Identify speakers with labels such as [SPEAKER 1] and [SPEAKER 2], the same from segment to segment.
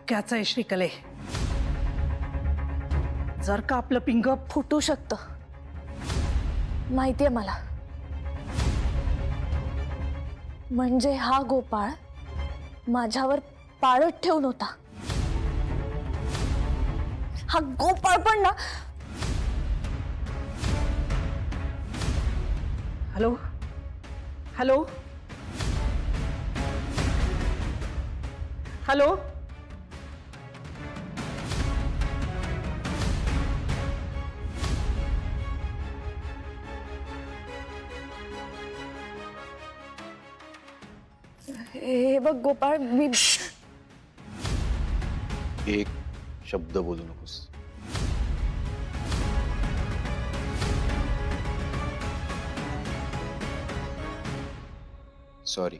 [SPEAKER 1] धोक्याचं आहे श्रीकले. जर का आपलं पिंग
[SPEAKER 2] फुटू शकतं माहितीये मला. म्हणजे हा गोपाळ माझ्यावर पाळत ठेवून होता. हा गोपाळ पण ना.
[SPEAKER 1] Hello hello hello.
[SPEAKER 2] हे बघ गोपाळ, मी
[SPEAKER 3] एक शब्द बोलू नकोस. सॉरी.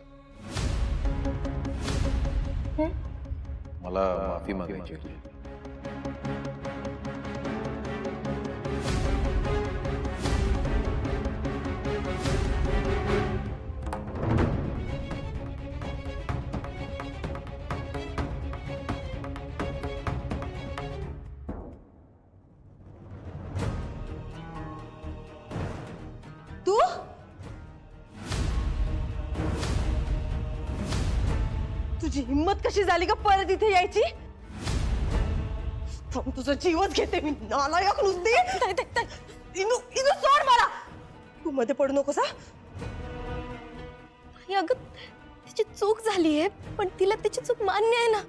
[SPEAKER 3] मला माफी मागायची होती.
[SPEAKER 4] तू तुझी हिम्मत कशी झाली का परत इथे यायची? थांब, तुझा जीवच घेते मी. नालायक नुसती. इनू इनू सोड मला. तू मध्ये पडू नकोस हा.
[SPEAKER 2] अगं तिची चूक झालीये, पण तिला तिची चूक मान्य आहे ना.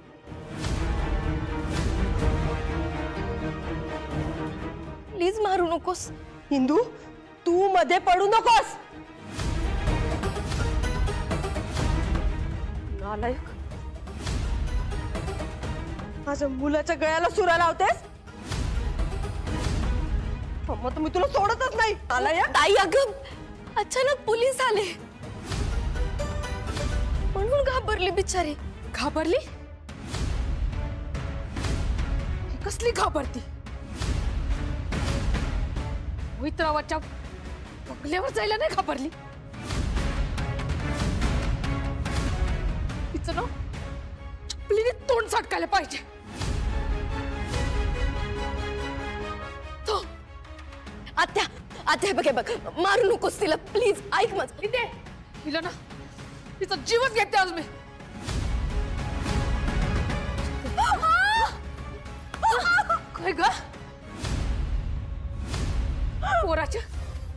[SPEAKER 2] प्लीज मारू नकोस.
[SPEAKER 4] इंदू, तू मध्ये पडू नकोस. नालायक. माझ्या मुलाच्या गळ्याला सुरा लावतेस. मग मी तुला सोडतच नाही. नालायक.
[SPEAKER 2] ताई, अगं अचानक पोलीस आले म्हणून घाबरली बिचारी.
[SPEAKER 4] घाबरली? कसली घाबरती? मोहितरावाच्या बंगल्यावर जायला नाही घाबरली? तिचं ना चपलीने तोंड साटकायला पाहिजे.
[SPEAKER 2] आत्या, आत्या बघ बघ, मारू नकोस तिला प्लीज. ऐक माझं.
[SPEAKER 4] इथे तिला ना तिचा जीवच घेते आज मी. काय ग?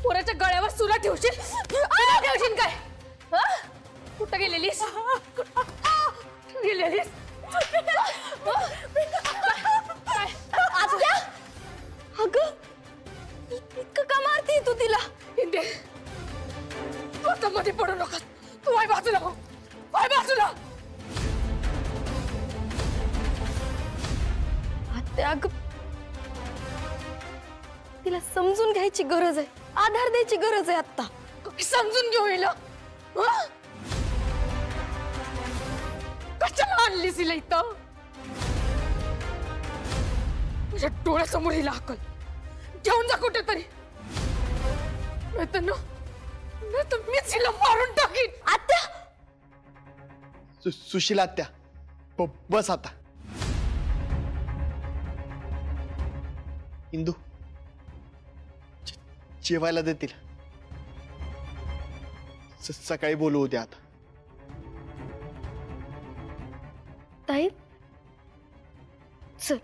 [SPEAKER 4] पोराच्या गळ्यावर सुरा ठेवशील? ठेवशील काय? कुठं गेलेलीस? गेलेलीस?
[SPEAKER 2] आत्या, अगं इतकं का मारते तू तिला?
[SPEAKER 4] इंदे, तू आता मध्ये पडू नकोस. तू वाय बाजूला हो. वाय बाजूला.
[SPEAKER 2] आत्या, अगं तिला समजून घ्यायची गरज आहे. आधार द्यायची गरज आहे आता.
[SPEAKER 4] समजून घेऊ हिला. कशाला आणलीस हिला इथं? तुझ्या डोळ्यासमोर हिला हाकल. घेऊन जा कुठे तरी. नाहीतर मीच हिला मारून टाकीन.
[SPEAKER 2] आत्या,
[SPEAKER 5] सुशीला आत्या, बस आता. इंदू, जेवायला दे तिला. सकाळी बोलू उद्या. आता
[SPEAKER 2] ताई चल.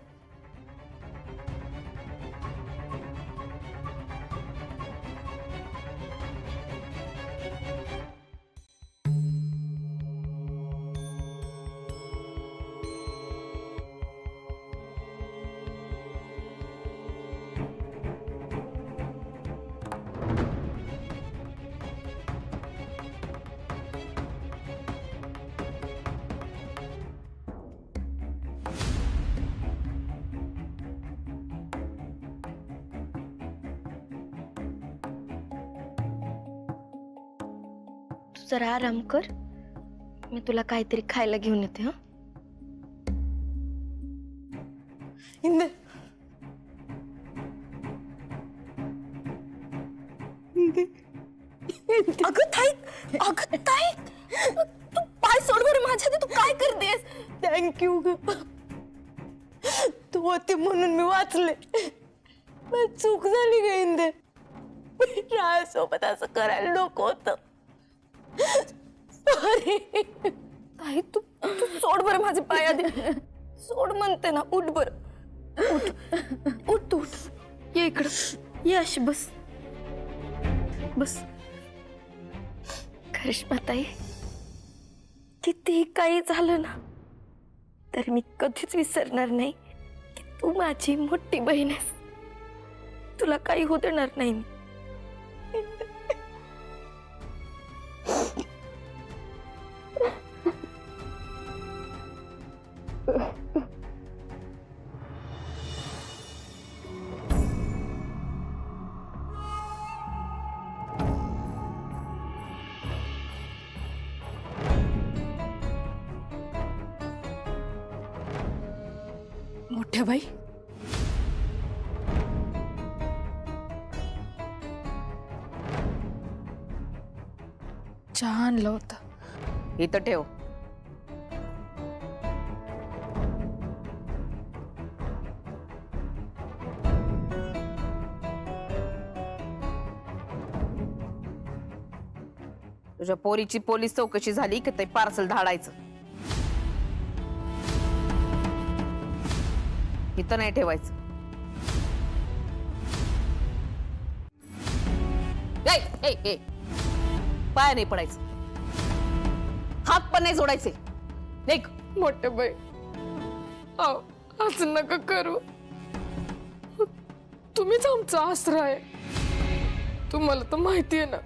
[SPEAKER 2] जरा आराम कर. मी तुला काहीतरी खायला घेऊन येते. हा
[SPEAKER 4] इंदे,
[SPEAKER 2] अगं ताई, अगं ताई, तू पाय सोड बरं माझ्या. तू काय करतेस?
[SPEAKER 4] थँक्यू ग.
[SPEAKER 2] होते म्हणून मी वाचले. पण चूक झाली ग इंदे. रायासोबत असं करायला नको होतं. सॉरी. ताई तू तू सोड बरं माझे पाय आधी. सोड म्हणते ना. उठ बरं. उठ उठ तू उठ. ये इकडं. ये अशी बस. बस. करिश्माताई, कितीही काही झालं ना तर मी कधीच विसरणार नाही की तू माझी मोठी बहीण आहेस. तुला काही होऊ देणार नाही मी.
[SPEAKER 1] मोठ्या बाई,
[SPEAKER 6] चहा आणलं होतं.
[SPEAKER 1] इथं ठेव. तुझ्या पोरीची पोलीस चौकशी झाली की ते पार्सल धाडायचं. इथं नाही ठेवायचं. ए, ए, ए. पाय नाही पडायचं. हात पण नाही जोडायचे. देख.
[SPEAKER 6] मोठे बाई, असं नका करू. तुम्हीच आमचा आसरा आहे. तुम्हाला तर माहिती आहे ना,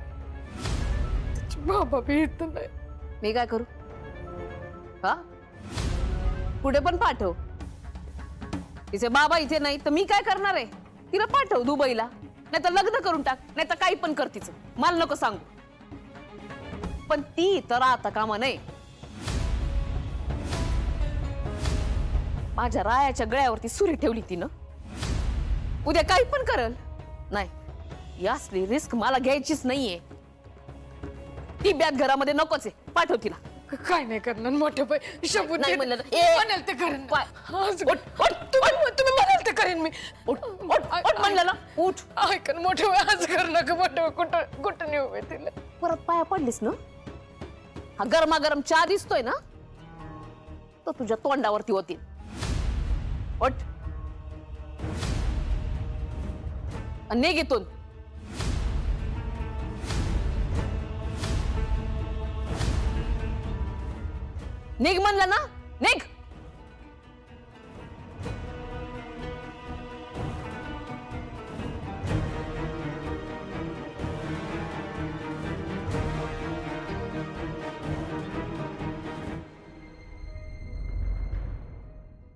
[SPEAKER 6] तिचे बाबा बी इथं नाही.
[SPEAKER 1] मी काय करू? हा, पुढे पण पाठव. तिचे बाबा इथे नाही तर मी काय करणार आहे? तिला पाठव दुबईला, नाही तर लग्न करून टाक, नाही तर काही पण कर तिचं. मला नको सांगू. पण ती तर आता कामा नाही. माझ्या रायाच्या गळ्यावरती सुरी ठेवली तिनं. उद्या काही पण करल. नाही, यासली रिस्क मला घ्यायचीच नाहीये. ती बॅग घरामध्ये नकोच आहे. पाठव तिला.
[SPEAKER 6] काय नाही करणार मोठे बाई. शपथ
[SPEAKER 1] नाही
[SPEAKER 6] देते.
[SPEAKER 1] म्हणलं तर-
[SPEAKER 6] मी म्हणाल ते करेन. तुम्ही म्हणाल ते करेन मी.
[SPEAKER 1] उठ म्हणलं ना. उठ.
[SPEAKER 6] ऐक ना मोठे बाई, आज कर नका मोठे बाई. कुठं कुठं नेऊ मी तिला?
[SPEAKER 1] परत पाया पडलीस ना. हा गरमागरम चहा दिसतोय ना, तो तुझ्या तोंडावरती होतील. उठ. आणि निघ इथून. निघ म्हणलं ना. निघ.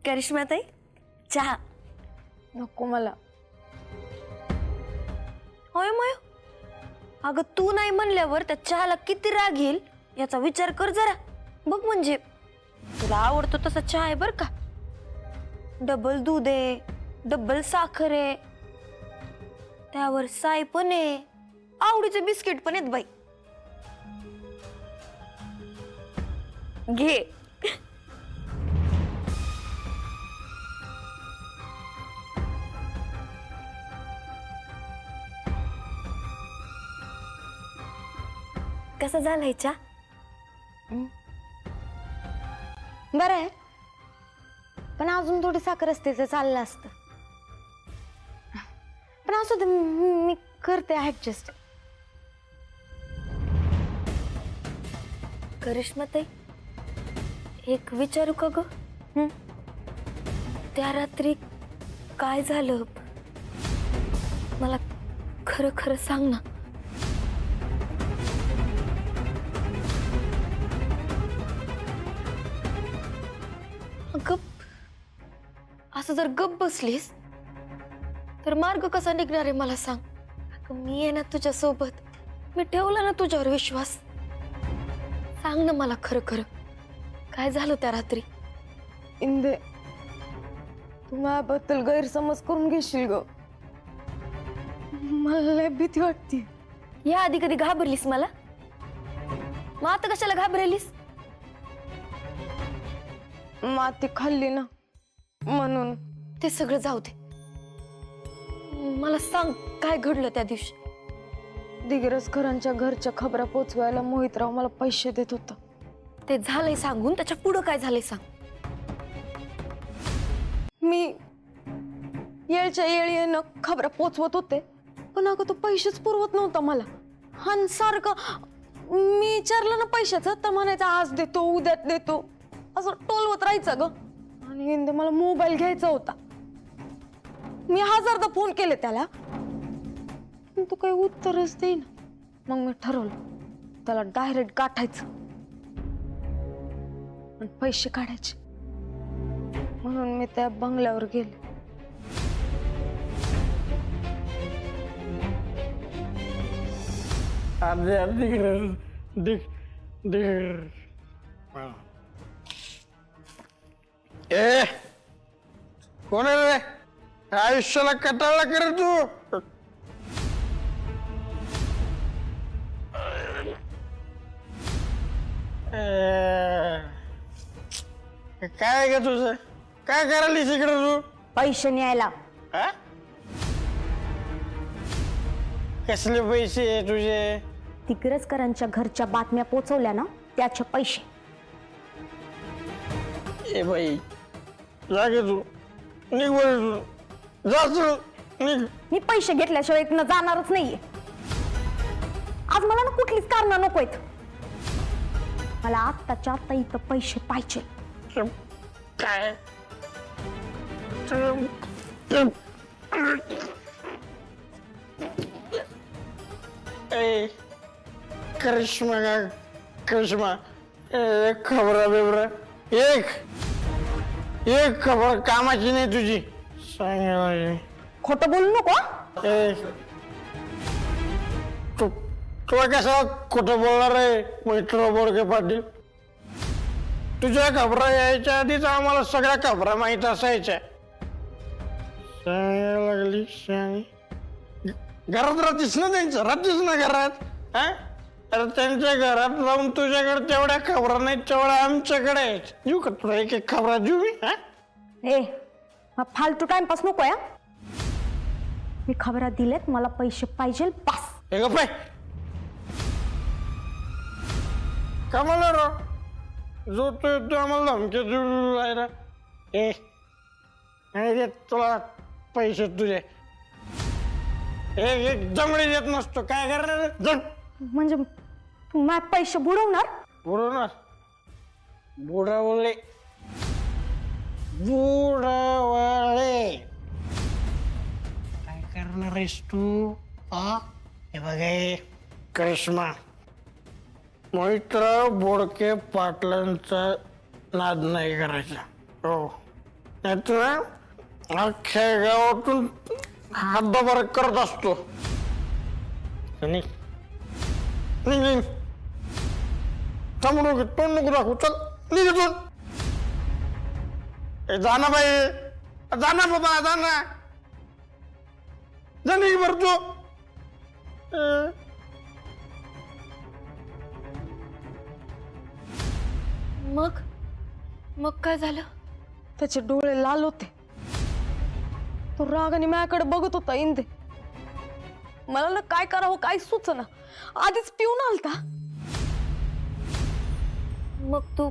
[SPEAKER 2] करिश्माताई, चहा.
[SPEAKER 6] नको मला.
[SPEAKER 2] होय मय. अगं तू नाही म्हणल्यावर त्या चहाला किती राग येईल याचा विचार कर जरा. बघ म्हणजे तुला आवडतो तसा चहा आहे बर का. डबल दूध आहे, डबल साखर आहे, त्यावर साय पण आहे, आवडीचे बिस्किट पण आहेत बाई. घे. कसा झालाय चहा?
[SPEAKER 7] बरं आहे, पण अजून थोडी साखर असते तर चाललं असतं. पण असं ते मी करते ऍडजस्ट.
[SPEAKER 2] करिश्माताई, एक विचारू का ग? त्या रात्री काय झालं मला खरं खरं सांग ना. गप असं जर गप बसलीस तर मार्ग कसा निघणार आहे मला सांग. अगं मी आहे ना तुझ्या सोबत. मी ठेवला ना तुझ्यावर विश्वास. सांग ना मला खरं खरं काय झालं त्या रात्री.
[SPEAKER 6] इंदे, तू माझ्याबद्दल गैरसमज करून घेशील ग. मला लय भीती वाटते.
[SPEAKER 2] या आधी कधी घाबरलीस मला? मग आता कशाला घाबरेलीस?
[SPEAKER 6] माती खाल्ली ना म्हणून.
[SPEAKER 2] ते सगळं जाऊ दे. मला सांग काय घडलं त्या दिवशी.
[SPEAKER 6] दिग्रसकरांच्या घरच्या खबरा पोचवायला मोहितराव मला पैसे देत होता.
[SPEAKER 2] ते झालंय सांगून, त्याच्या पुढं काय झालंय सांग.
[SPEAKER 6] मी येळच्या येळी येणं खबरा पोचवत होते, पण अगं तो पैसेच पुरवत नव्हता मला. आणि सारखं मी विचारलं ना पैशाचं तर म्हणायचं आज देतो उद्या देतो असं टोलवत राहायचं ग. आणि इंदे मला मोबाईल घ्यायचा होता. मी 1000दा फोन केले त्याला, पण तो काही उत्तरच देईना. मग मी ठरवलं त्याला डायरेक्ट गाठायचं आणि पैसे काढायचे. म्हणून मी त्या बंगल्यावर गेले.
[SPEAKER 8] ए कोण आहे रे? आयुष्याला कटाळला कर तू. काय ग तुझं? काय करायलीस इकडे तू?
[SPEAKER 7] पैसे न्यायला.
[SPEAKER 8] हा? कसले पैसे आहे तुझे?
[SPEAKER 7] दिग्रसकरांच्या घरच्या बातम्या पोचवल्या ना त्याचे पैसे.
[SPEAKER 8] ए बाई जा गे तू, निघ बरं तू, जा तू निघ.
[SPEAKER 7] मी पैसे घेतल्याशिवाय इथनं जाणारच नाहीये. आज मला ना कुठलीच कारण नकोयत. मला आत्ताच्या आत्ता इथं पैसे पाहिजे.
[SPEAKER 8] काय ए करिश्मा का करिश्मा, एक खबरा बिबरा, एक खबर कामाची नाही तुझी. सांगायला
[SPEAKER 7] खोटं बोलू नको.
[SPEAKER 8] ए तू तुला कसं खोटं बोलणार आहे मित्र बोडके पाटील? तुझ्या खबरा यायच्या आधीच आम्हाला सगळ्या खबरा माहीत असायच्या. सांगायला लागली सांग. घरात राहतीस ना त्यांच्या, राहतीस ना घरात. हा अरे त्यांच्या घरात राहून तुझ्याकडे तेवढ्या खबरा नाहीत तेवढ्या आमच्याकडे आहेत. देऊ का तुला एक एक खबरा देऊ मी? हा
[SPEAKER 7] ए मग फालतू टाइमपास नको या. मी खबरा दिलेत, मला पैसे पाहिजे पास.
[SPEAKER 8] हे गप्प आहे. कमाल राव, जो तो येतो आम्हाला धमकी देऊन राहिला. ए नाही देत तुला पैसे तुझे. एक जमडी देत नसतो. काय करणार? जम
[SPEAKER 7] म्हणजे तू माझे पैसे बुडवणार?
[SPEAKER 8] बुडवणार? बुडवले बुडवले काय करणार आहेस तू? हा हे बघ करिश्मा, मोहितराव बोडके पाटलांचा नाद नाही करायचा. हो नाहीतर अख्ख्या गावातून हातभार करत असतो. निघ निघ निघ, थांबू नको, तोंड नको दाखवू. चल निघ इथून. ए जा ना बाई, जा ना बाबा, जा ना, जा निघ बरं तू.
[SPEAKER 6] मग काय झालं? त्याचे डोळे लाल होते. तो रागाने माझ्याकडे बघत होता. इंदे मला ना काय करावं काय सुचना. आधीच पिऊन आलता.
[SPEAKER 2] मग तू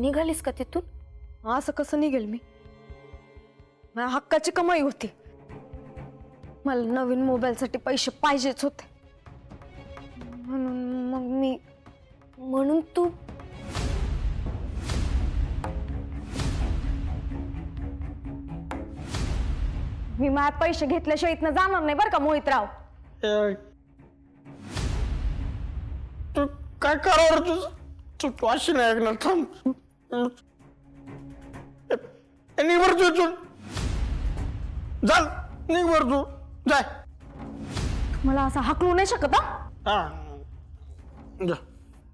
[SPEAKER 2] निघालीस का तिथून?
[SPEAKER 6] असं कसं निघेल मी? माझ्या हक्काची कमाई होती. मला नवीन मोबाईलसाठी पैसे पाहिजेच होते. म्हणून मग मी
[SPEAKER 2] म्हणून तू
[SPEAKER 7] मी माझे पैसे घेतल्याशिवाय इथनं जाणार नाही बरं का मोहितराव.
[SPEAKER 8] तू काय करावं रे तुझं? तू अशी नाही ऐकणार. थांब निघ बरं तू इथून. चाल निघ बरं तू, जाय.
[SPEAKER 7] मला असं हाकलू नाही शकत.
[SPEAKER 8] हा जा.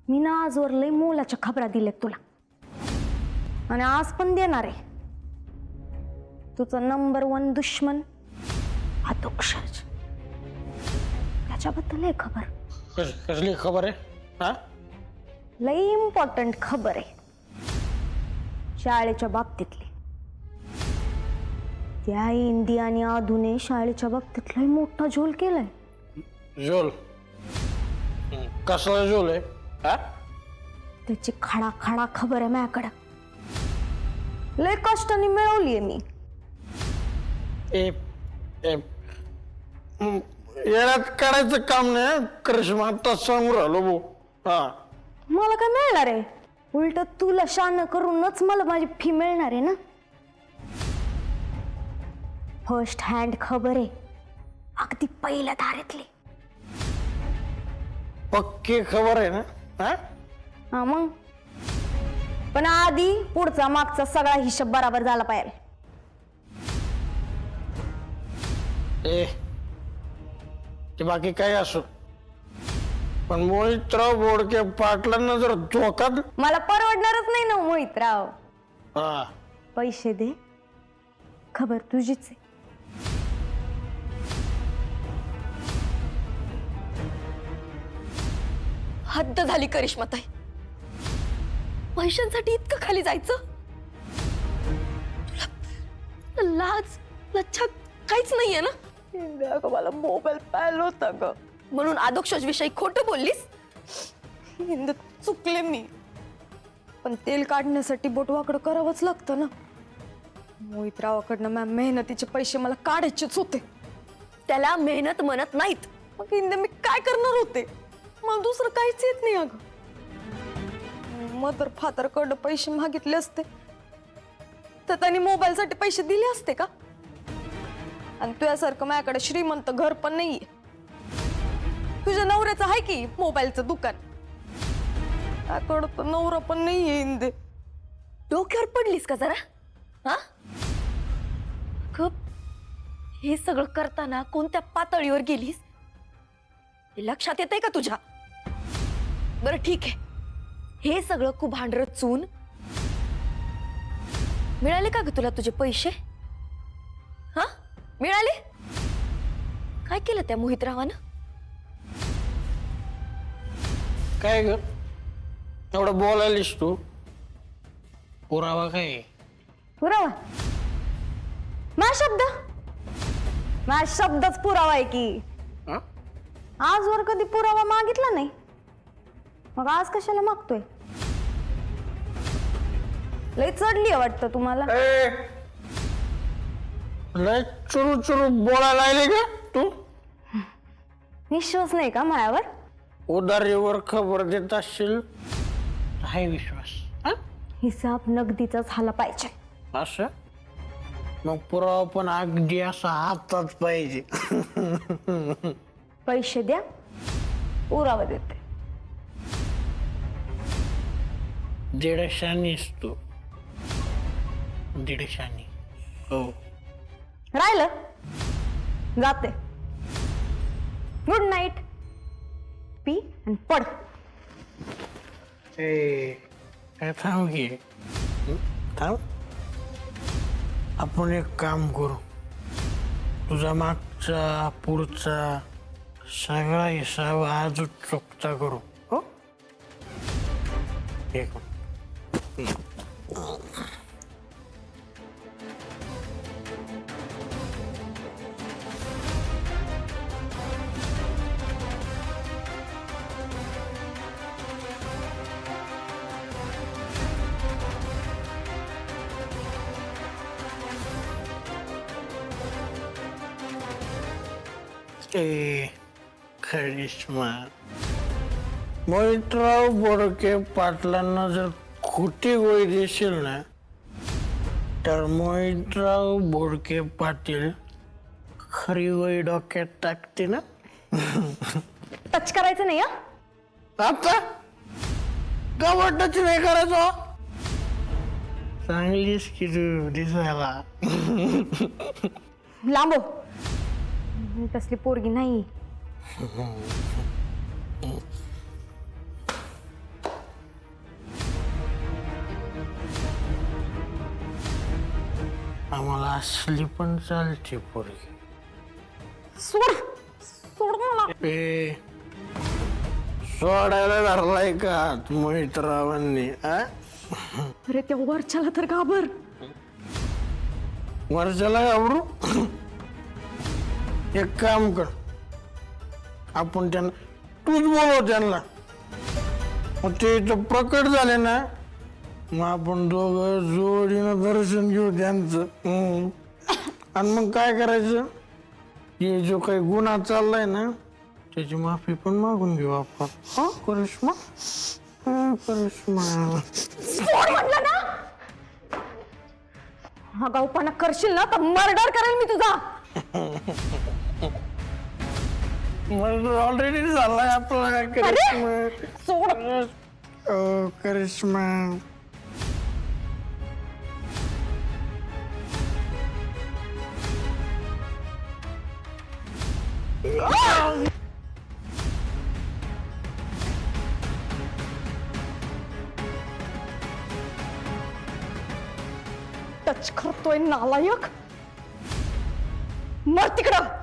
[SPEAKER 7] मी ना आजवर लय मोलाच्या खबरा दिल्यात तुला आणि आज पण देणार आहे. तुझं नंबर 1 दुश्मन अधोक्षज, त्याच्याबद्दल आहे खबर.
[SPEAKER 8] कसली खबर आहे? हा
[SPEAKER 7] लय इम्पॉर्टंट खबर आहे शाळेच्या बाबतीतली. त्या इंदी आणि आधुने शाळेच्या बाबतीत लय मोठा झोल केलाय.
[SPEAKER 8] झोल? कसला झोल आहे? हा?
[SPEAKER 7] त्याची खडा खडा खबर आहे माझ्याकडं. लय कष्टाने मिळवलीये मी.
[SPEAKER 8] येण्यात काढायचं काम नाही करिश्मा, आता सांगू राहिलो भाऊ. हा,
[SPEAKER 7] मला काय मिळणार आहे? उलट तुला शान करूनच मला माझी फी मिळणार आहे ना. फर्स्ट हँड खबर आहे, अगदी पहिल्या धारेतली.
[SPEAKER 8] पक्की खबर आहे ना? हा?
[SPEAKER 7] हा मग. पण आधी पुढचा मागचा सगळा हिशोब बराबर झाला पाहिजे.
[SPEAKER 8] ते बाकी काही असो, पण मोहितराव बोडके पाटलांना जर धोका
[SPEAKER 7] मला परवडणारच नाही ना मोहितराव.
[SPEAKER 8] हा,
[SPEAKER 7] पैसे दे, खबर तुझीच आहे.
[SPEAKER 2] हद्द झाली करिश्माताई. पैशांसाठी इतकं खाली जायचं? तुला लाज लज्जा काहीच नाहीये ना? अगं मला मोबाईल पाहिलं होता ग म्हणून आदोक्षज विषयी खोटं बोललीस?
[SPEAKER 6] हिंद चुकले मी, पण तेल काढण्यासाठी बोटवाकडं करावंच लागतं ना. मोहितरावाकडनं मेहनतीचे पैसे मला काढायचेच होते.
[SPEAKER 2] त्याला मेहनत म्हणत नाहीत.
[SPEAKER 6] मग हिंद मी काय करणार होते? मला दुसरं काहीच येत नाही अगं. मदर फादरकडं पैसे मागितले असते तर त्यांनी मोबाईलसाठी पैसे दिले असते का? आणि तुझ्यासारखं माझ्याकडे श्रीमंत घर पण नाहीये. तुझ्या नवऱ्याचं आहे की मोबाईलचं दुकान, त्याकडं तर नवरा पण नाहीये हिंदे.
[SPEAKER 2] डोक्यावर पडलीस का जरा? हा? हे सगळं करताना कोणत्या पातळीवर गेलीस हे लक्षात येतंय का तुझ्या? बरं ठीक आहे, हे सगळं कुभांड रचून मिळाले का ग तुला तुझे पैसे? हा, मिळाले? काय केलं त्या मोहितरावानं?
[SPEAKER 8] काय ग एवढं बोलायलीस तू? पुरावा काय?
[SPEAKER 7] पुरावा? माझा शब्दच पुरावा आहे की.
[SPEAKER 8] हा?
[SPEAKER 7] आजवर कधी पुरावा मागितला नाही, मग आज कशाला मागतोय? लय चढली वाटतं तुम्हाला.
[SPEAKER 8] लय चुरू चुरू बोलायला लागली का तू?
[SPEAKER 7] विश्वास नाही का मायावर?
[SPEAKER 8] उदारीवर खबर देत असशील, आहे विश्वास. हा?
[SPEAKER 7] हिसाब नगदीचा झाला पाहिजे.
[SPEAKER 8] असं? मग पुरावा पण अगदी असा हातात पाहिजे.
[SPEAKER 7] पैसे द्या, पुरावा देते.
[SPEAKER 8] दीडशानीच तू, दीडशानी. हो,
[SPEAKER 7] राहिलं जाते. Good night. पी आणि पड.
[SPEAKER 8] काय थांब घे, थांब. आपण एक काम करू, तुझा मागचा पुढचा सगळा हिसाब आज चुकता करू. हो, एक करिश्मा, मोहितराव बोडके पाटलांना जर खोटी गोळी देशील ना, तर मोहितराव बोडके पाटील खरी गोळी डोक्यात टाकते ना.
[SPEAKER 7] टच करायचं नाही.
[SPEAKER 8] आता गवटच नाही करायचं. चांगलीच की तू दिसायला.
[SPEAKER 7] लांबो, तसली पोरगी नाही.
[SPEAKER 8] आम्हाला असली पण चालते पोरगी.
[SPEAKER 7] सोड सोड मला.
[SPEAKER 8] सोडायला धरलाय का मोहितरावांनी?
[SPEAKER 6] अरे त्या वरच्याला तर घाबर.
[SPEAKER 8] वर्षाला घाबरू. एक काम कर, आपण त्यांना तूच बोलव त्यांना. मग ते इथं प्रकट झाले ना, मग आपण दोघं जोडीनं दर्शन घेऊ त्यांचं. आणि मग काय करायचं, हे जो काही गुन्हा चाललाय ना त्याची माफी पण मागून घेऊ आपण. हा करिश्मा, करिश्मा.
[SPEAKER 7] म्हटलं ना, हा गावपणा करशील ना तर मर्डर करेल मी तुझा.
[SPEAKER 8] मर्डर ऑलरेडी झालाय आपला. करिश्मा, करिश्मा.
[SPEAKER 7] टच करतोय नालायक. मर तिकडं.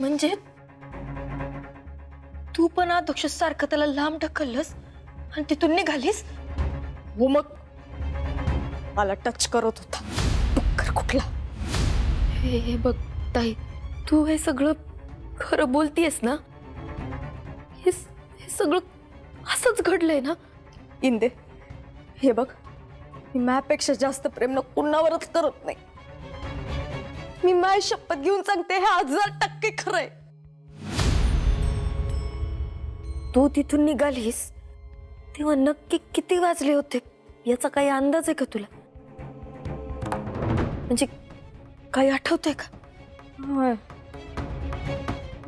[SPEAKER 2] म्हणजे तू पण अध्यक्ष सारखं त्याला लांब ढकललंस आणि तिथून निघालीस.
[SPEAKER 6] हो मग मला टच करत होता. डुक्कर कुठला.
[SPEAKER 2] हे बघ ताई, तू हे सगळं खरं बोलतीयस ना? हे सगळं असंच घडलंय ना?
[SPEAKER 6] इंदे, हे बघ, मी माझ्यापेक्षा जास्त प्रेम ना कुणावरच करत नाही. मी माझी शपथ घेऊन सांगते, हे 1000% खरंय.
[SPEAKER 2] तू तिथून निघालीस तेव्हा नक्की किती वाजले होते याचा काही अंदाज आहे का तुला? म्हणजे काही आठवतंय का?
[SPEAKER 6] होय,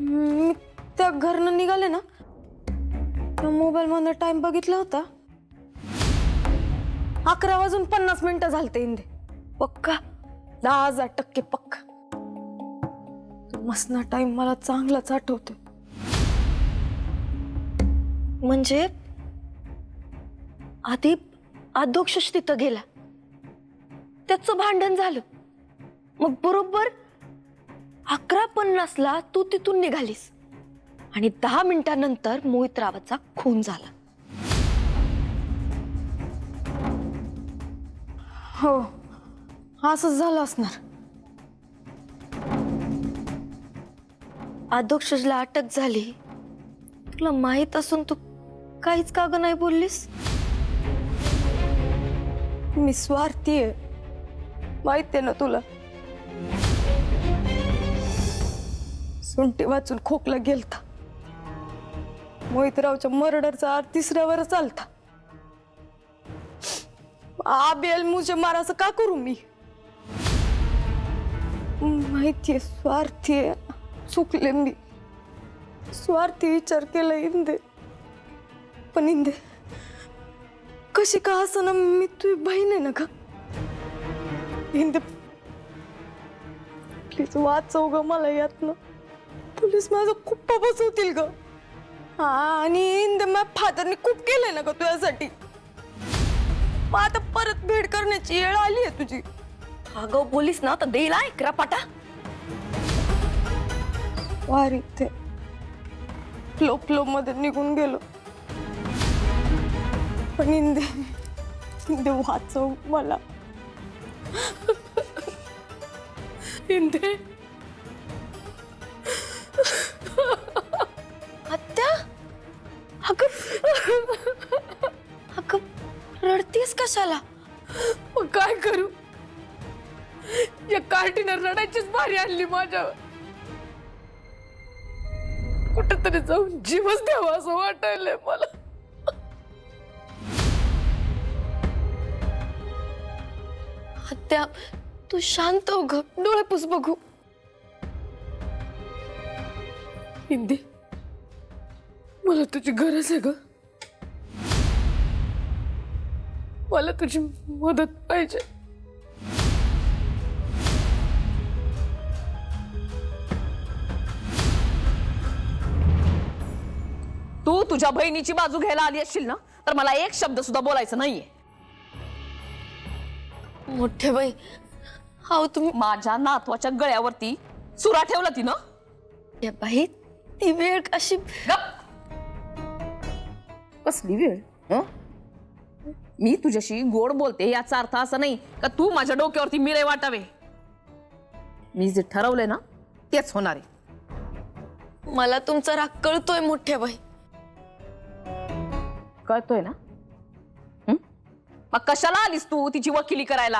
[SPEAKER 6] मी त्या घरनं निघाले ना, त्या मोबाईल मध्ये टाइम बघितला होता. 11:50 झालते इंदे.
[SPEAKER 2] पक्का?
[SPEAKER 6] 10,000% पक्का. मसना टाइम मला चांगलाच आठवतो.
[SPEAKER 2] म्हणजे आधी अध्यक्ष तिथं गेला, त्याचं भांडण झालं, मग बरोबर 11:50 तू तिथून निघालीस आणि 10 मिनिटांनंतर मोहितरावाचा खून झाला.
[SPEAKER 6] हो, असंच झालं असणार.
[SPEAKER 2] अध्यक्षला अटक झाली तुला माहित असून तू काहीच का ग नाही बोललीस?
[SPEAKER 6] मी स्वार्थी आहे, माहितीये ना तुला. सुंटी वाचून खोकला गेलता. मोहितरावच्या मर्डरचा 3ऱ्यावर चालता. आबेल मुझे मारायचं का करू मी? माहितीये स्वार्थी आहे, चुकले मी. स्वार्थी विचार केला इंदे. पण इंदे, कशी का असं, मी तुझी बहीण आहे ना ग. इंदे प्लीज वाचव ग मला यातनं. पोलीस माझा खूप बसवतील ग. हा, आणि इंदे माझ्या फादरने खूप केलंय ना ग तुझ्यासाठी. मग आता परत भेट करण्याची वेळ आली आहे तुझी.
[SPEAKER 2] अगं बोलीस ना तर देईल ऐकरा पाटा.
[SPEAKER 6] वारी ते फ्लो मध्ये निघून गेलो. पण इंदे वाचव मला. इंदे,
[SPEAKER 2] आत्या, अगं रडतीस कशाला?
[SPEAKER 1] मग काय करू, या कार्टीनं रडायचीच भारी आणली माझ्यावर. कुठेतरी जाऊन जीवच द्यावा असं वाटायलंय मला.
[SPEAKER 2] आत्या, तू शांत हो ग, डोळे पुस बघू.
[SPEAKER 1] हिंदी, मला तुझी गरज आहे ग. मला तुझी मदत पाहिजे. तू तुझ्या बहिणीची बाजू घ्यायला आली असशील ना तर मला एक शब्द सुद्धा बोलायचं नाहीये.
[SPEAKER 2] मोठे बाई, हाव तुम्ही
[SPEAKER 1] माझ्या नातवाच्या गळ्यावरती सुरा ठेवला ती ना.
[SPEAKER 2] या बाई, ती वेळ कशी
[SPEAKER 1] गप. कसली वेळ हं? मी तुझ्याशी गोड बोलते याचा अर्थ असा नाही का तू माझ्या डोक्यावरती मिरे वाटावे. मी जे ठरवलंय ना तेच होणार आहे.
[SPEAKER 2] मला तुमचा राग कळतोय मोठे बाई.
[SPEAKER 1] कळतोय ना? मग कशाला आलीस तू तिची वकिली करायला?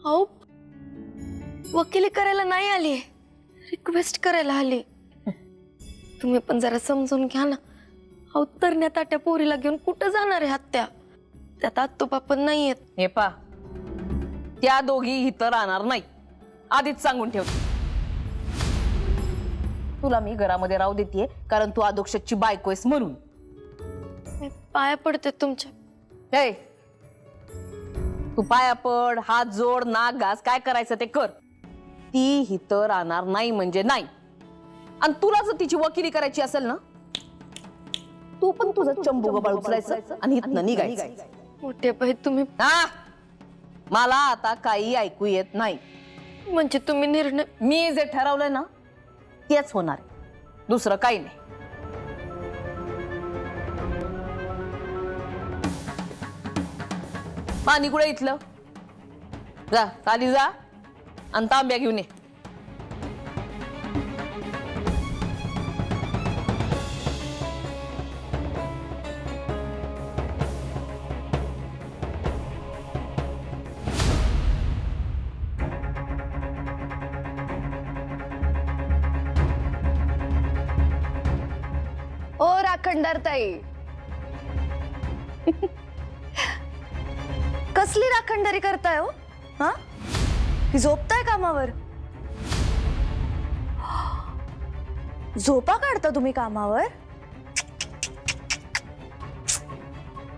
[SPEAKER 2] हाव, वकिली करायला नाही आली, रिक्वेस्ट करायला आली. तुम्ही पण जरा समजून घ्या ना. हाव, तरण्या ताट्या पोरीला घेऊन कुठं जाणार आहे हत्या? त्यात आत्तोबा पण नाहीयेत.
[SPEAKER 1] हे पा, त्या दोघी इथं राहणार नाही, आधीच सांगून ठेवते. तुला मी घरामध्ये राहू देते कारण तू अधोक्षची बायको आहेस म्हणून.
[SPEAKER 2] मी पाया पडते तुमच्या.
[SPEAKER 1] हे, तू पाया पड, हात जोड, नाक घास, काय करायचं ते कर. ती इथं राहणार नाही म्हणजे नाही. आणि तुला जर तिची वकिली करायची असेल ना, तू पण तुझं चंबू गबाळ उचलायचं आणि इथनं निघायचं.
[SPEAKER 2] मोठे बाई तुम्ही
[SPEAKER 1] हा, मला आता काही ऐकू येत नाही.
[SPEAKER 2] म्हणजे तुम्ही निर्णय.
[SPEAKER 1] मी जे ठरवलंय ना तेच होणार आहे, दुसरं काही नाही. पाणी कुठे इथलं? जा खाली जा आणि तांब्या घेऊन ये.
[SPEAKER 6] ओ राखणदार ताई, कसली राखणदारी करताय हो? हा, झोपताय कामावर? झोपा काढता तुम्ही कामावर?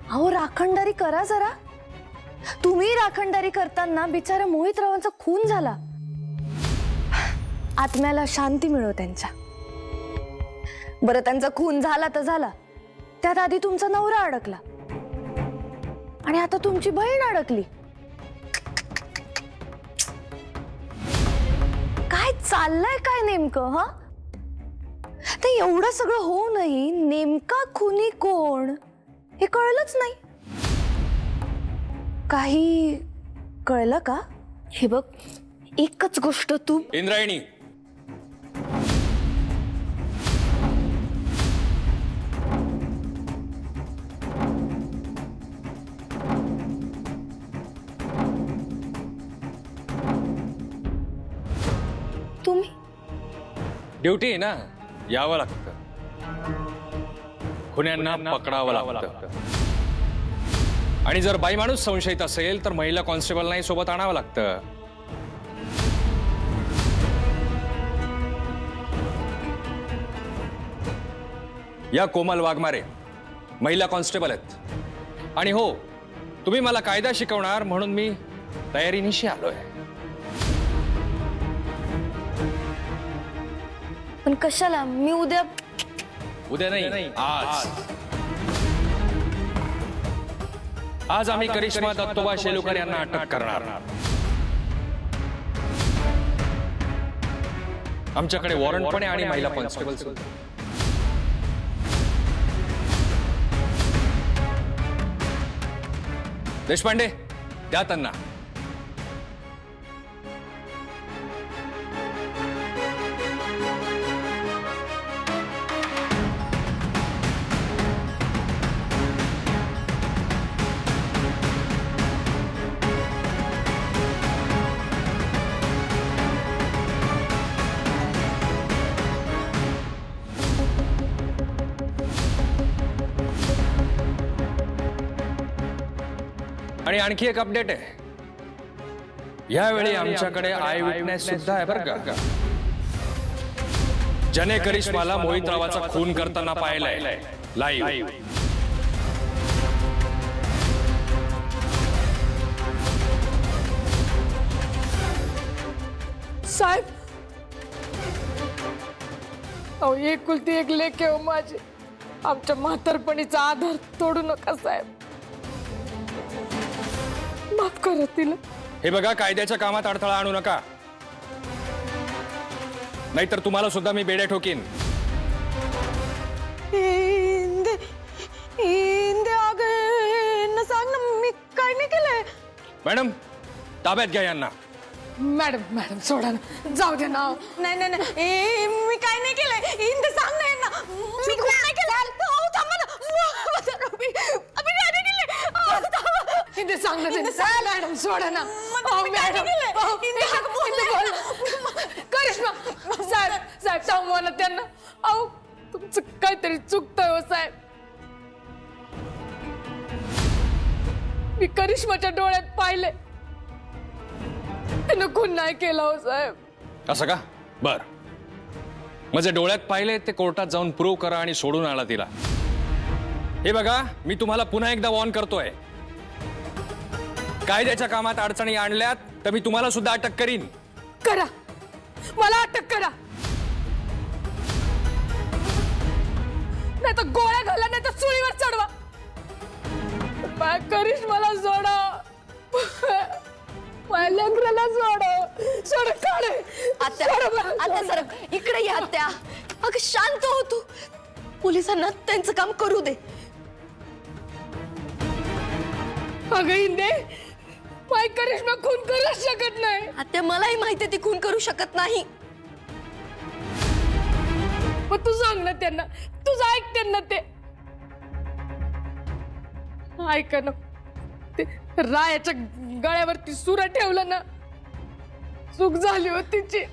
[SPEAKER 6] अहो, राखणदारी करा जरा. तुम्ही राखणदारी करताना बिचारा मोहितरावांचा खून झाला. आत्म्याला शांती मिळो त्यांच्या. बरं, त्यांचा खून झाला तर झाला, त्यात आधी तुमचा नवरा अडकला आणि आता तुमची बहीण अडकली. काय चाललंय काय नेमकं? हा, ते एवढं सगळं होऊनही नेमका खुनी कोण हे कळलंच नाही. काही कळलं का?
[SPEAKER 2] हे बघ, एकच गोष्ट तू.
[SPEAKER 9] इंद्रायणी,
[SPEAKER 2] तुम्ही
[SPEAKER 9] ड्युटी आहे ना, यावं लागतं. खुन्यांना पकडावं लागतं. आणि जर बाई माणूस संशयित असेल तर महिला कॉन्स्टेबल नाही सोबत आणावं लागतं. या कोमल वाघमारे महिला कॉन्स्टेबल आहेत. आणि हो, तुम्ही मला कायदा शिकवणार म्हणून मी तयारीनिशी आलोय.
[SPEAKER 2] पण कशाला? मी उद्या
[SPEAKER 9] नाही, आज. आज आम्ही करिश्मा दत्तोबा शेलुकर यांना अटक करणार. आमच्याकडे वॉरंट पण आहे आणि महिला कॉन्स्टेबल. देशपांडे, द्या त्यांना. आणि आणखी एक अपडेट आहे. यावेळी आमच्याकडे आय विटनेस सुद्धा आहे बरं का, ज्याने करिश्माला मोहितरावाचा खून करताना पाहिलंय लाईव्ह.
[SPEAKER 6] साहेब, अहो, एकुलती एक लेक आहे हो माझी. आमच्या म्हातारपणीचा आधार तोडू नका साहेब. माफ करा तिला.
[SPEAKER 9] हे बघा, कायद्याच्या कामात अडथळा आणू नका, नाहीतर तुम्हाला सुद्धा मी बेड्या ठोकीन.
[SPEAKER 6] इंदे इंदे अगं सांग ना, मी काय नाही केलंय.
[SPEAKER 9] मॅडम, ताब्यात घ्या यांना.
[SPEAKER 6] मॅडम मॅडम सोडा ना, जाऊ दे ना. नाही नाही नाही, मी काय नाही केलंय. इंदे सांग ना यांना, मी खूप नाही केलं. थांबा ना, मी काय नाही केलंय. इंदे सांग ना त्यांना. मॅडम सोडा ना. मॅडम करिश्मा साहेब, साहेब थांबवा ना त्यांना. अहो तुमचं काहीतरी चुकतंय हो साहेब. मी करिश्माच्या डोळ्यात पाहिले, त्यानं खून नाही केला हो साहेब.
[SPEAKER 9] असं का? बर, माझ्या डोळ्यात पाहिले ते कोर्टात जाऊन प्रूव्ह करा आणि सोडून आला तिला. हे बघा, मी तुम्हाला पुन्हा एकदा वॉर्न करतोय, कायद्याच्या कामात अडचणी आणल्यात तर मी तुम्हाला सुद्धा अटक करीन.
[SPEAKER 6] करा, मला अटक करा, नाही तर गोळ्या घाला, नाही तर चुळीवर चढवा. करिश्माला सोडा, माझ्या लेकराला सोडा. सोड काढे
[SPEAKER 2] आता सर इकडे या त्या. अगं शांत हो तू. पोलिसांना त्यांचं काम करू दे.
[SPEAKER 6] अगं इंदे, माय करिश्मा खून करूच शकत नाही.
[SPEAKER 2] आता मलाही माहिती ती खून करू शकत नाही.
[SPEAKER 6] मग तू सांग ना त्यांना, तुझं ऐक त्यांना. ते ऐका ना, ते रायाच्या गळ्यावरती सुरा ठेवलं ना, चूक झाली होती तिची.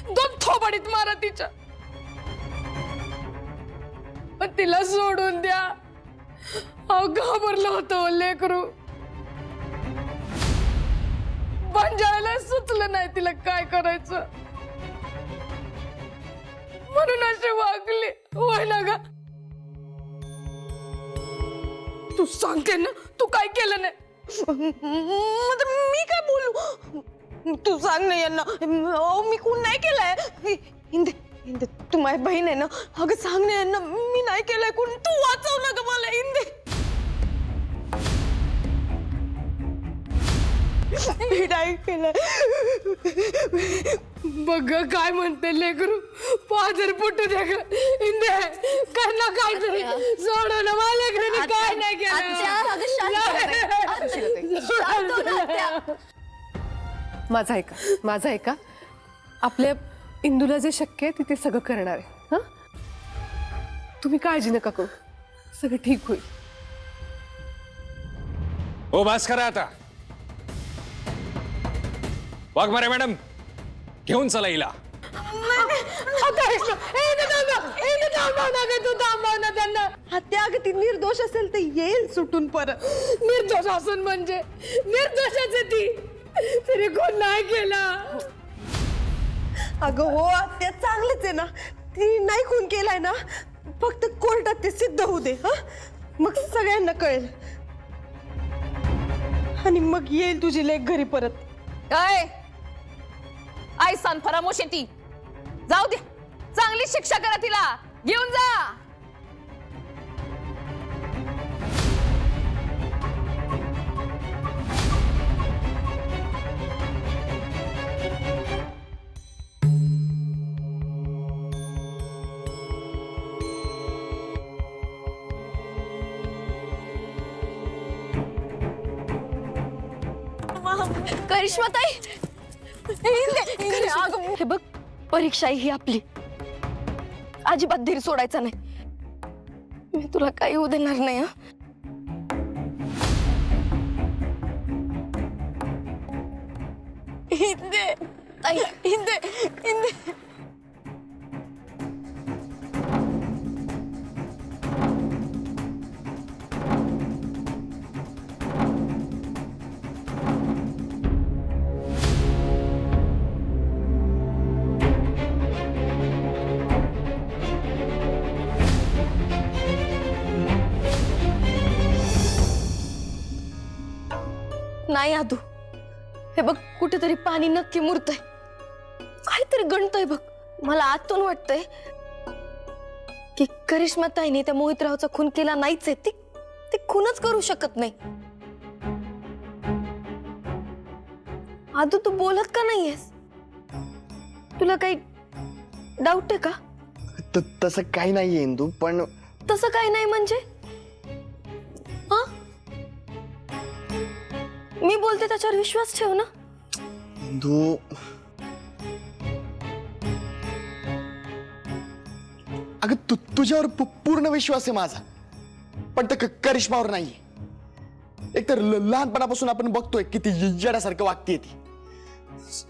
[SPEAKER 6] 2 थोबाडीत मारा तिच्या. पण तिला सोडून द्या. अहो घाबरलं होतं लेकरू. बंजाळायला सुचलं नाही तिला काय करायचं, म्हणून असे वागले. होय ना ग? तू सांगते ना, तू काय केलं नाही. मी काय बोलू, तू सांग ना यांना. मी खून नाही केलाय. इंदे इंदे, तू माझी बहीण आहे ना. अगं सांग ना यांना, मी नाही केलाय खून. तू वाचव ना ग मला इंदे. मी नाही केलं. बघ काय म्हणते लेकरू, पादर फुटू द्या ग. इंदे कर ना काहीतरी, सोड ना. मला लेकरांनी काय नाही केलं.
[SPEAKER 4] माझा ऐका, माझा ऐका. आपल्या इंदूला जे शक्य आहे तिथे सगळं करणार आहे. हा, तुम्ही काळजी नका करू, सगळं ठीक होईल.
[SPEAKER 9] हो बस करा आता. वाघमारे मॅडम, घेऊन चला हिला.
[SPEAKER 4] ती निर्दोष असेल तर येईल सुटून परत.
[SPEAKER 6] निर्दोष असून म्हणजे निर्दोषच आहे ती. तिने खून नाही केला.
[SPEAKER 4] अगं हो, त्या चांगलेच आहे ना. ती नाही खून केलाय ना, फक्त कोर्टात ते सिद्ध होऊ दे. हा, मग सगळ्यांना कळेल आणि मग येईल तुझी लेक घरी परत.
[SPEAKER 1] काय आई सन फरामोश ती, जाऊ दे. चांगली शिक्षा करा तिला, घेऊन जा.
[SPEAKER 2] करिश्माताई, हे बघ, परीक्षा ही आपली. अजिबात धीर सोडायचा नाही. मी तुला काही होऊ देणार नाही. हा, इंदे इंदे इंदे. नाही आदू, हे बघ कुठेतरी पाणी नक्की मुरतंय. काहीतरी गणतंय बघ. मला आतून वाटतंय की करिश्मा ताईने त्या मोहितरावचा खून केला नाहीच आहे, ती ती खूनच करू शकत नाही. आदू तू बोलत का नाहीयेस? तुला काही डाऊट आहे का?
[SPEAKER 5] तसं काही नाहीये इंदू, पण
[SPEAKER 2] तसं काही नाही म्हणजे? हा, मी बोलते त्याच्यावर विश्वास ठेव ना.
[SPEAKER 5] इंदू अगं तुझ्यावर पूर्ण विश्वास आहे माझा, पण तर करिश्मावर नाहीये. एकतर लहानपणापासून आपण बघतोय किती येड्यासारखं वागतेय ती.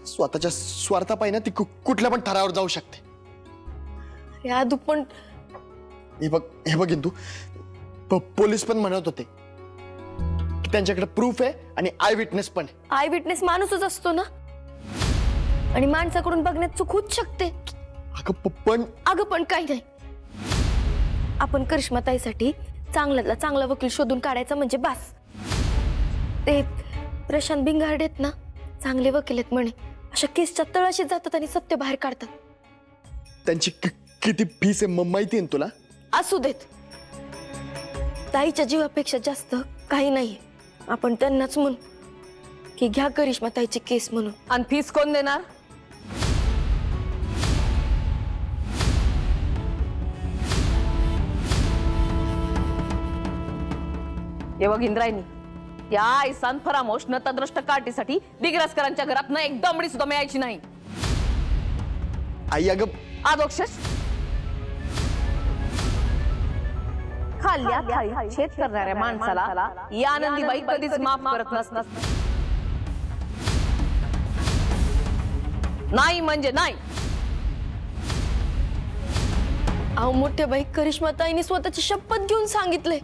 [SPEAKER 5] स्वतःच्या स्वार्थापायी ना ती कुठल्या पण थरावर जाऊ शकते.
[SPEAKER 2] अरे आदू पण
[SPEAKER 5] हे बघ इंदू, पोलीस पण म्हणत होते की त्यांच्याकडे प्रूफ आहे आणि आय विटनेस पण आहे.
[SPEAKER 2] आय विटनेस माणूसच असतो ना, आणि माणसाकडून बघण्यात चूक होऊच शकते. अगं पण काही नाही. आपण करिश्माताईसाठी चांगल्यातला चांगला वकील शोधून काढायचा म्हणजे बास. ते प्रशांत भिंगारडे आहेत ना, चांगले वकील आहेत म्हणे. अशा केसच्या तळाशी जातात आणि सत्य बाहेर काढतात.
[SPEAKER 5] त्यांची किती फीस आहे माहिती आहे तुला?
[SPEAKER 2] असू देत, ताईच्या जीवापेक्षा जास्त काही नाहीये. आपण त्यांनाच म्हणू की घ्या करिश्माताईची केस म्हणून.
[SPEAKER 1] आणि फीस कोण देणार? हे बघ इंद्रायणी, या ऐसान फरामोश नतद्रष्ट काठीसाठी दिग्रसकरांच्या घरात न एक दमडी सुद्धा मिळायची नाही.
[SPEAKER 5] आई अगं
[SPEAKER 1] आदोक्षस खाल्ल्या थाळी छेद करणाऱ्या माणसाला या आनंदीबाई कधीच माफ करत नसतात. नाही म्हणजे नाही.
[SPEAKER 2] अहो मोठ्या बाई, करिश्माताईने स्वतःची शपथ घेऊन सांगितले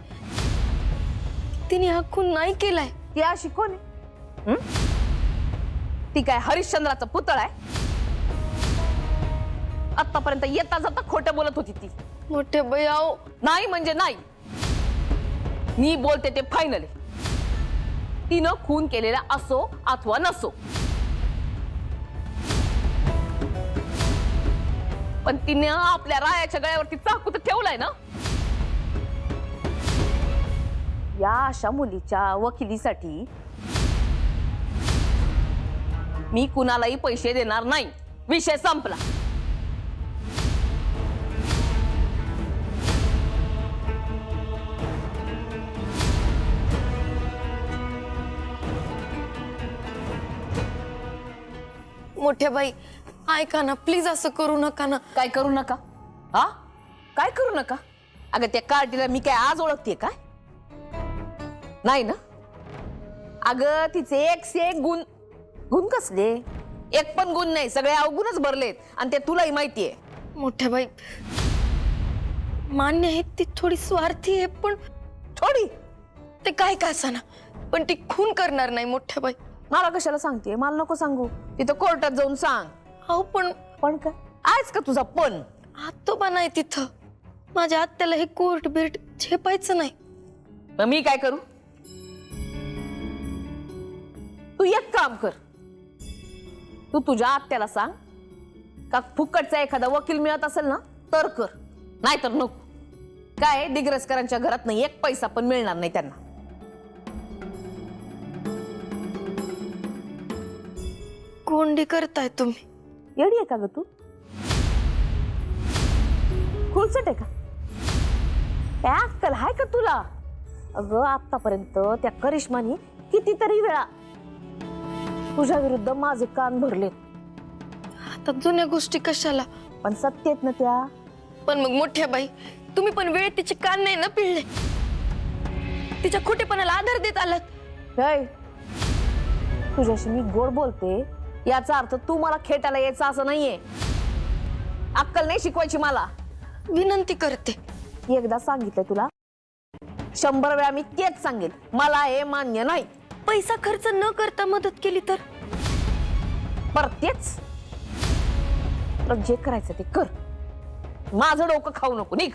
[SPEAKER 2] तिने हा खून नाही केलाय.
[SPEAKER 1] ती अशी कोण आहे? ती काय हरिश्चंद्राचा पुतळा आहे? आतापर्यंत येता जाता खोटं बोलत होती ती.
[SPEAKER 2] मोठ्या बाई अहो,
[SPEAKER 1] नाही म्हणजे नाही. मी बोलते ते फायनल आहे. तिनं खून केलेला असो अथवा नसो, पण तिने आपल्या रायाच्या गळ्यावरती चाकू तर ठेवलाय ना. या अशा मुलीच्या वकिलीसाठी मी कुणालाही पैसे देणार नाही. विषय संपला.
[SPEAKER 2] मोठ्या बाई ऐका ना प्लीज, असं करू नका ना.
[SPEAKER 1] काय करू नका? हा, काय करू नका? अगं त्या कार्टीला मी काय आज ओळखते काय? नाही ना. अगं तिचे एक से एक गुण. गुण कसले? एक पण गुण नाही, सगळे अवगुणच भरलेत, आणि ते तुलाही माहितीये.
[SPEAKER 2] मोठ्या बाई मान्य आहे, ती थोडी स्वार्थी आहे, पण
[SPEAKER 1] थोडी
[SPEAKER 2] ते काय का असाना, पण ती खून करणार नाही. मोठ्या बाई
[SPEAKER 1] मला कशाला सांगते? मला नको सांगू. तिथं कोर्टात जाऊन सांग.
[SPEAKER 2] अहो
[SPEAKER 1] पण काय आहेच का तुझा? पण
[SPEAKER 2] आतोबा नाही तिथं. माझ्या आत्याला हे कोर्ट बिर्ट झेपायचं नाही.
[SPEAKER 1] मग मी काय करू? तू एक काम कर, तू तुझ्या आत्याला सांग का फुकटचा एखादा वकील मिळत असेल ना तर कर, नाहीतर नको. काय दिग्रसकरांच्या घरात नाही एक पैसा पण मिळणार नाही त्यांना.
[SPEAKER 2] कोंडी करताय तुम्ही.
[SPEAKER 1] येडी आहे का ग तू? खुलसट आहे का? काय अक्कल हाय का तुला? अगं आतापर्यंत त्या करिश्मानी कितीतरी वेळा तुझ्या विरुद्ध माझे कान भरलेत.
[SPEAKER 2] आता जुन्या गोष्टी कशाला?
[SPEAKER 1] पण सत्य आहेत ना त्या.
[SPEAKER 2] पण मग मोठ्या बाई तुम्ही पण वेळेत तिचे कान नाही ना पिळले. तिच्या खोटेपणाला आधार देत आलात.
[SPEAKER 1] तुझ्याशी मी गोड बोलते याचा अर्थ तू मला खेटायला यायचं असं नाहीये. अक्कल नाही शिकवायची मला.
[SPEAKER 2] विनंती करते.
[SPEAKER 1] एकदा सांगितलं तुला, 100 वेळा मी तेच सांगेल. मला हे मान्य नाही.
[SPEAKER 2] पैसा खर्च न करता मदत केली तर?
[SPEAKER 1] परत तेच. जे करायचं ते कर. माझं डोकं खाऊ नको. निघ.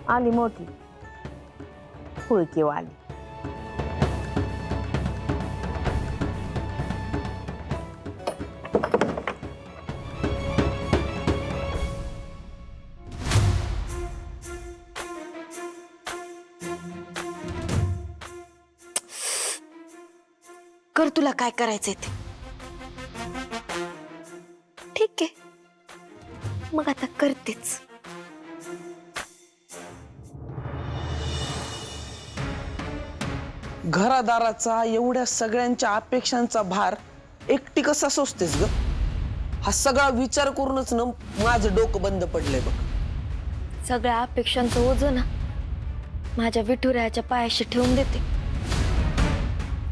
[SPEAKER 1] आली मोठी फुलकी वाली.
[SPEAKER 2] कर तुला काय करायचंय ते. ठीक आहे, मग आता करतेच.
[SPEAKER 10] घरादाराचा एवढ्या सगळ्यांच्या अपेक्षांचा भार एकटी कसा सोसतेस ग? हा सगळा विचार करूनच ना माझं डोकं बंद पडलंय बघ.
[SPEAKER 2] सगळ्या अपेक्षांचं ओझं ना माझ्या विठुरायाच्या पायाशी ठेवून देते.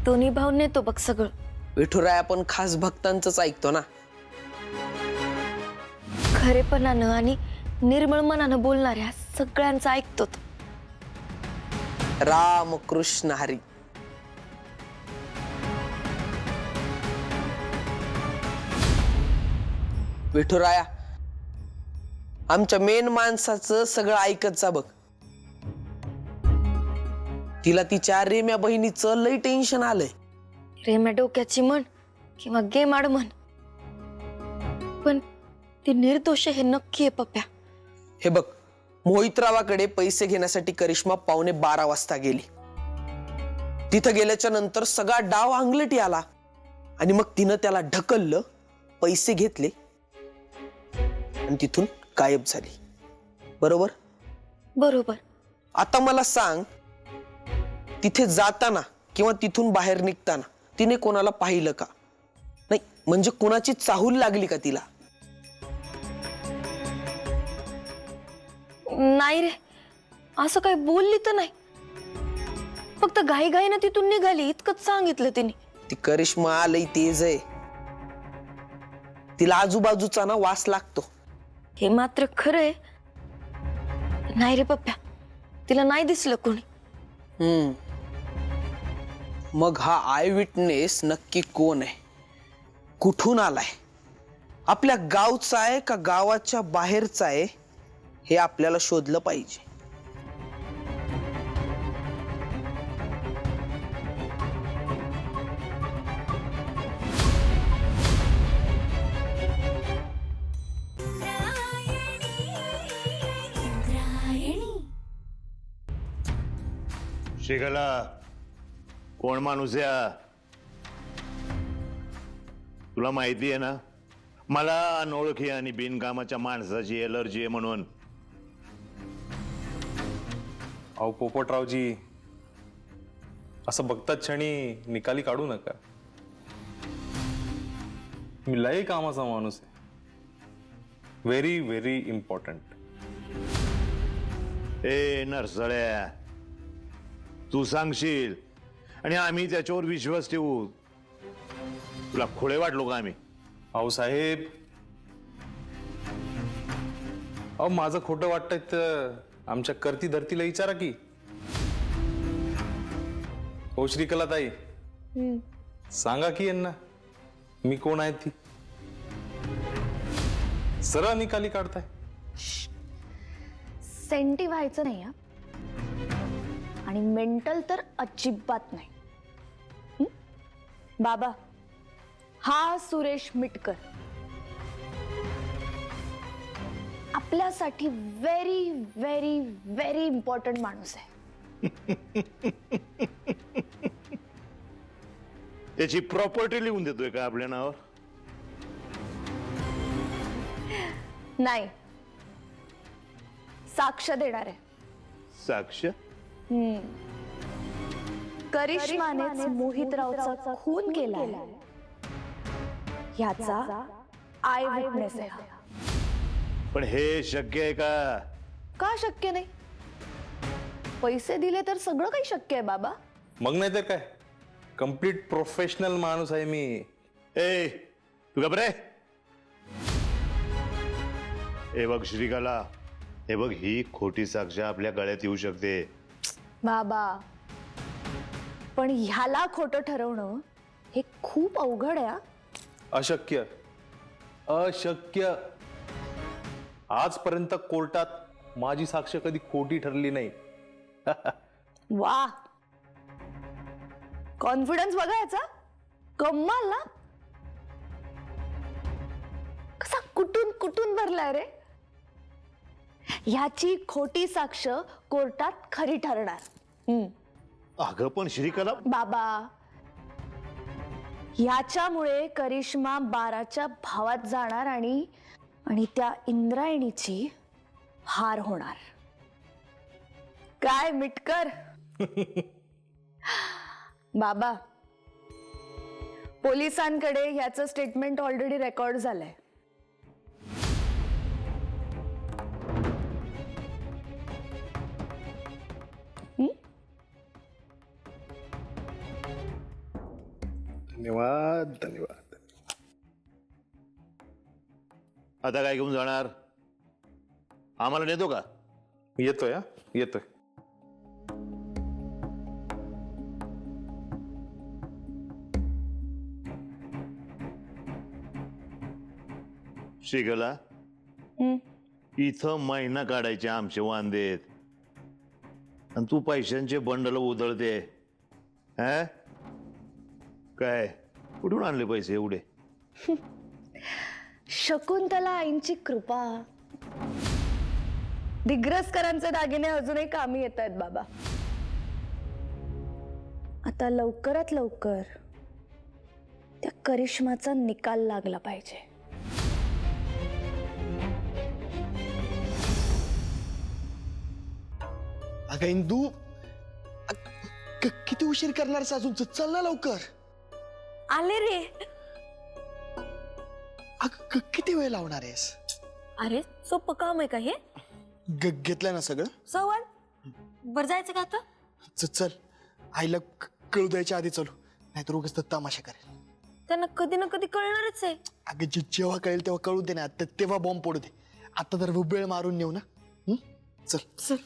[SPEAKER 2] तो निभावून नेतो बघ सगळं.
[SPEAKER 10] विठुराया पण खास भक्तांचंच ऐकतो ना.
[SPEAKER 2] खरेपणानं आणि निर्मळ मनानं बोलणाऱ्या सगळ्यांचं ऐकतो तो.
[SPEAKER 10] राम कृष्ण हरी. विठुराया, आमच्या मेन माणसाचं सगळं ऐकत जा बघ. तिला तिच्या रेम्या बहिणीचं लई टेन्शन आलंय.
[SPEAKER 2] रेम्या डोक्याची म्हण किंवा गेमाड म्हण, पण ती निर्दोष आहे हे नक्की आहे पप्प्या.
[SPEAKER 10] हे बघ, मोहितरावाकडे पैसे घेण्यासाठी करिश्मा 11:15 वाजता गेली. तिथं गेल्याच्या नंतर सगळा डाव अंगलटी आला आणि मग तिनं त्याला ढकललं, पैसे घेतले आणि तिथून गायब झाली. बरोबर?
[SPEAKER 2] बरोबर.
[SPEAKER 10] आता मला सांग, तिथे जाताना किंवा तिथून बाहेर निघताना तिने कोणाला पाहिलं का? नाही म्हणजे कोणाची चाहूल लागली का तिला?
[SPEAKER 2] नाही रे, असं काही बोलली तर नाही. फक्त घाईघाईनं तिथून निघाली इतकंच सांगितलं तिने.
[SPEAKER 10] ती करिश्मा लई तेज आहे. तिला आजूबाजूचा ना वास लागतो.
[SPEAKER 2] हे मात्र खरं आहे. नाही रे पप्प्या, तिला नाही दिसलं कोणी.
[SPEAKER 10] मग हा आय विटनेस नक्की कोण आहे? कुठून आलाय? आपल्या गावचा आहे का गावाच्या बाहेरचा आहे? हे आपल्याला शोधलं पाहिजे.
[SPEAKER 11] शिकला कोण माणूस या? तुला माहिती आहे ना, मला अनोळखी आणि बिनकामाच्या माणसाची एलर्जी आहे म्हणून.
[SPEAKER 12] अहो पोपटरावजी, असं बघतात क्षणी निकाली काढू नका. मी लय कामाचा माणूस आहे. Very very important.
[SPEAKER 11] ए नरसळ्या, तू सांगशील आणि आम्ही त्याच्यावर विश्वास ठेवू. तुला खोळे वाटलो का आम्ही?
[SPEAKER 12] अहो साहेब, अहो माझं खोटं वाटतंय तर आमच्या करती धरतीला विचारा की. हो श्रीकलाताई, सांगा की यांना मी कोण आहे ती. सरळ निकाली काढताय.
[SPEAKER 7] सेंटी व्हायचं नाही आणि मेंटल तर अजिबात नाही. बाबा, हा सुरेश मिटकर आपल्यासाठी व्हेरी व्हेरी व्हेरी इम्पॉर्टंट माणूस आहे.
[SPEAKER 11] त्याची प्रॉपर्टी लिहून देतोय का आपल्या नावावर?
[SPEAKER 7] नाही, साक्ष देणार आहे.
[SPEAKER 11] साक्ष?
[SPEAKER 7] करिश्मानेच मोहितरावचा खून केलाय याचा आय विटनेस आहे.
[SPEAKER 11] पण हे शक्य आहे का?
[SPEAKER 7] का शक्य नाही? पैसे दिले तर सगळं काही शक्य आहे बाबा.
[SPEAKER 12] मग नाही तर काय, कम्प्लीट प्रोफेशनल माणूस आहे मी.
[SPEAKER 11] ए तू घाबरे? हे बघ श्रीकला, हे बघ, ही खोटी साक्ष आपल्या गळ्यात येऊ शकते.
[SPEAKER 7] बाबा, पण ह्याला खोटं ठरवणं हे खूप अवघड आहे.
[SPEAKER 12] अशक्य, अशक्य. आजपर्यंत कोर्टात माझी साक्ष कधी खोटी ठरली नाही.
[SPEAKER 7] वा, कॉन्फिडन्स बघा याचा. कमाल ना. कसा कुठून कुठून भरलाय रे. ह्याची खोटी साक्ष कोर्टात खरी ठरणार.
[SPEAKER 11] अगं पण श्रीकला,
[SPEAKER 7] बाबा, ह्याच्यामुळे करिश्मा 12च्या भावात जाणार आणि त्या इंद्रायणीची हार होणार. काय मिटकर? बाबा, पोलिसांकडे ह्याचं स्टेटमेंट ऑलरेडी रेकॉर्ड झालंय.
[SPEAKER 11] धन्यवाद धन्यवाद. आता काय घेऊन जाणार? आम्हाला नेतो का?
[SPEAKER 12] येतोय हा, येतोय.
[SPEAKER 11] श्रीकला, इथं महिना काढायचे आमचे वांदेत आणि तू पैशांचे बंडल उधळते. हा काय, कुठून आणले पैसे एवढे?
[SPEAKER 7] शकुंतला आईंची कृपा. दिग्रसकरांचे दागिने अजूनही कामी येत आहेत बाबा. आता लवकरात लवकर त्या करिश्माचा निकाल लागला पाहिजे.
[SPEAKER 5] अगं इंदू, किती उशीर करणारस अजून? चल ना लवकर.
[SPEAKER 2] आले रे.
[SPEAKER 5] अगं किती वेळ लावणार आहेस?
[SPEAKER 2] अरे सोपं काम आहे का हे?
[SPEAKER 5] घेतलं ना सगळं?
[SPEAKER 2] सवण बर जायचं का आता?
[SPEAKER 5] चल, आईला कळू द्यायच्या आधी चलू, नाहीतर उगाच तमाशा करेल.
[SPEAKER 2] त्यांना कधी ना कधी कळणारच आहे.
[SPEAKER 5] अगं जेव्हा कळेल तेव्हा कळू दे ना, तेव्हा बॉम्ब पडू दे. आता तर वेळ मारून नेऊ ना. चल
[SPEAKER 2] चल.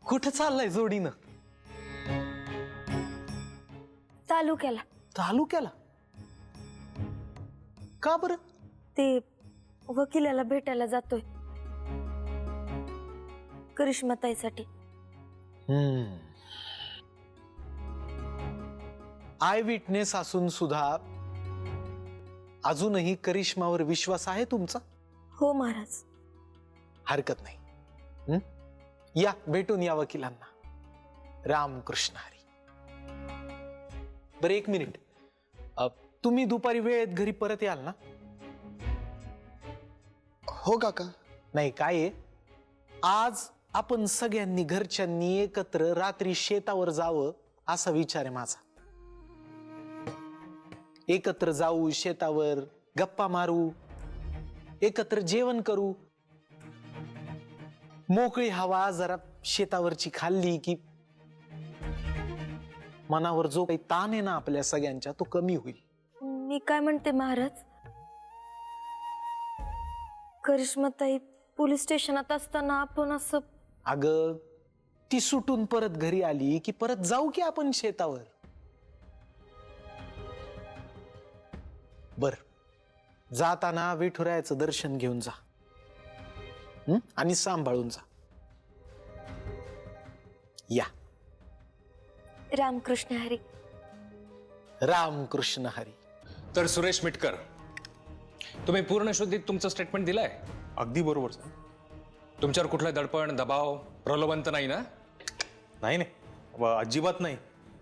[SPEAKER 12] कुठं चाललाय जोडीनं?
[SPEAKER 2] तालुक्याला.
[SPEAKER 12] तालुक्याला? का बरं?
[SPEAKER 2] ते वकिलाला भेटायला जातोय करिश्माताईसाठी.
[SPEAKER 12] आय विटनेस असून सुद्धा अजूनही करिश्मावर विश्वास आहे तुमचा?
[SPEAKER 2] हो महाराज.
[SPEAKER 12] हरकत नाही. या भेटून या वकिलांना. रामकृष्ण हरी. बरं, 1 मिनिट. तुम्ही दुपारी वेळेत घरी परत याल ना?
[SPEAKER 5] हो काका.
[SPEAKER 12] नाही, काय आहे, आज आपण सगळ्यांनी घरच्यांनी एकत्र रात्री शेतावर जावं असा विचार आहे माझा. एकत्र जाऊ शेतावर, गप्पा मारू, एकत्र जेवण करू. मोकळी हवा जरा शेतावरची खाल्ली की मनावर जो काही ताण आहे ना आपल्या सगळ्यांच्या, तो कमी होईल.
[SPEAKER 2] मी काय म्हणते महाराज, करिश्माताई पोलीस स्टेशनात असताना आपण असं.
[SPEAKER 12] अगं, ती सुटून परत घरी आली की परत जाऊ की आपण शेतावर. बर, जाताना विठुरायाचं दर्शन घेऊन जा आणि सांभाळून जा. या.
[SPEAKER 2] रामकृष्ण हरी.
[SPEAKER 12] रामकृष्ण हरी.
[SPEAKER 9] तर सुरेश मिटकर, तुम्ही पूर्ण शुद्धीत तुमचं स्टेटमेंट दिलंय?
[SPEAKER 12] अगदी बरोबर सर.
[SPEAKER 9] तुमच्यावर कुठलं दडपण, दबाव, प्रलोभन तर नाही ना?
[SPEAKER 12] नाही नाही, अजिबात नाही.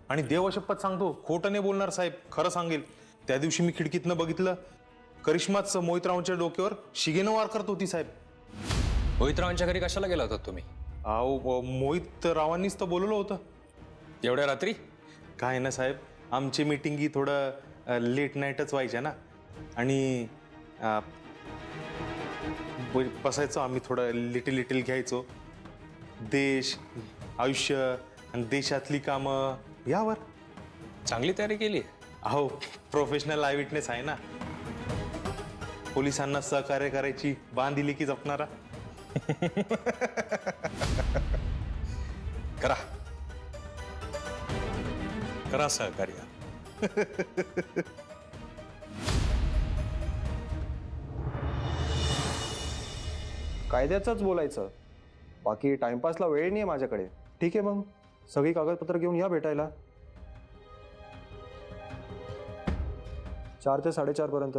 [SPEAKER 12] आणि देवशपथ सांगतो, खोटं नाही बोलणार साहेब, खरं सांगेल. त्या दिवशी मी खिडकीतनं बघितलं, करिश्माच मोहितरावांच्या डोक्यावर शिगेनं वार करत होती साहेब.
[SPEAKER 9] मोहितरावांच्या घरी कशाला गेला होता तुम्ही?
[SPEAKER 12] अहो, मोहितरावांनीच तर बोलवलं होतं.
[SPEAKER 9] एवढ्या रात्री?
[SPEAKER 12] काय ना साहेब, आमची मीटिंगी थोडं लेट नाईटच व्हायच्या ना, आणि बसायचो आम्ही, थोडं लिटिल घ्यायचो. देश, आयुष्य आणि देशातली कामं यावर.
[SPEAKER 9] चांगली तयारी केली.
[SPEAKER 12] अहो, प्रोफेशनल आय विटनेस आहे ना. पोलिसांना सहकार्य करायची बांधिली की जपणारा.
[SPEAKER 9] करा करा सहकार्य.
[SPEAKER 13] कायद्याचंच बोलायचं, बाकी टाइमपासला वेळ नाही आहे माझ्याकडे. ठीक आहे, मग सगळी कागदपत्र घेऊन या भेटायला 4 ते 4:30 पर्यंत.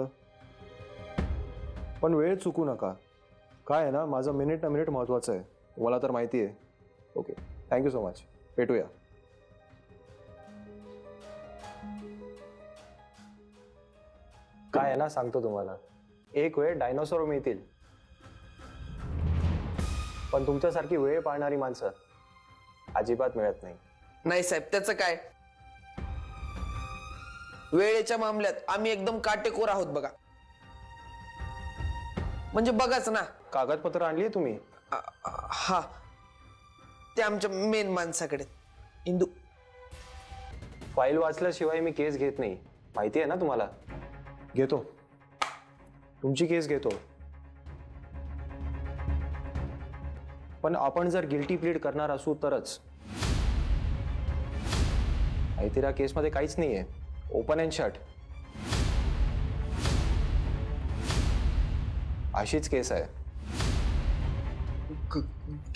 [SPEAKER 13] पण वेळ चुकू नका. काय आहे ना, माझं मिनिट ना मिनिट महत्वाचं आहे, मला तर माहिती आहे. Okay, thank you so much. भेटूया. काय आहे ना सांगतो तुम्हाला, एक वेळ डायनोसॉर मिळतील, पण तुमच्यासारखी वेळ पाळणारी माणसं अजिबात मिळत नाही.
[SPEAKER 10] नाही साहेब, त्याचं काय? वेळेच्या मामल्यात आम्ही एकदम काटेकोर आहोत बघा. म्हणजे बघाच ना.
[SPEAKER 13] कागदपत्र आणली तुम्ही?
[SPEAKER 10] हा, ते आमच्या मेन माणसाकडे. इंदू,
[SPEAKER 13] फाईल वाचल्याशिवाय मी केस घेत नाही, माहिती आहे ना तुम्हाला. घेतो, तुमची केस घेतो, पण आपण जर गिल्टी प्लीड करणार असू तरच. माहिती या केसमध्ये काहीच नाहीये, ओपन अँड शट अशीच केस आहे.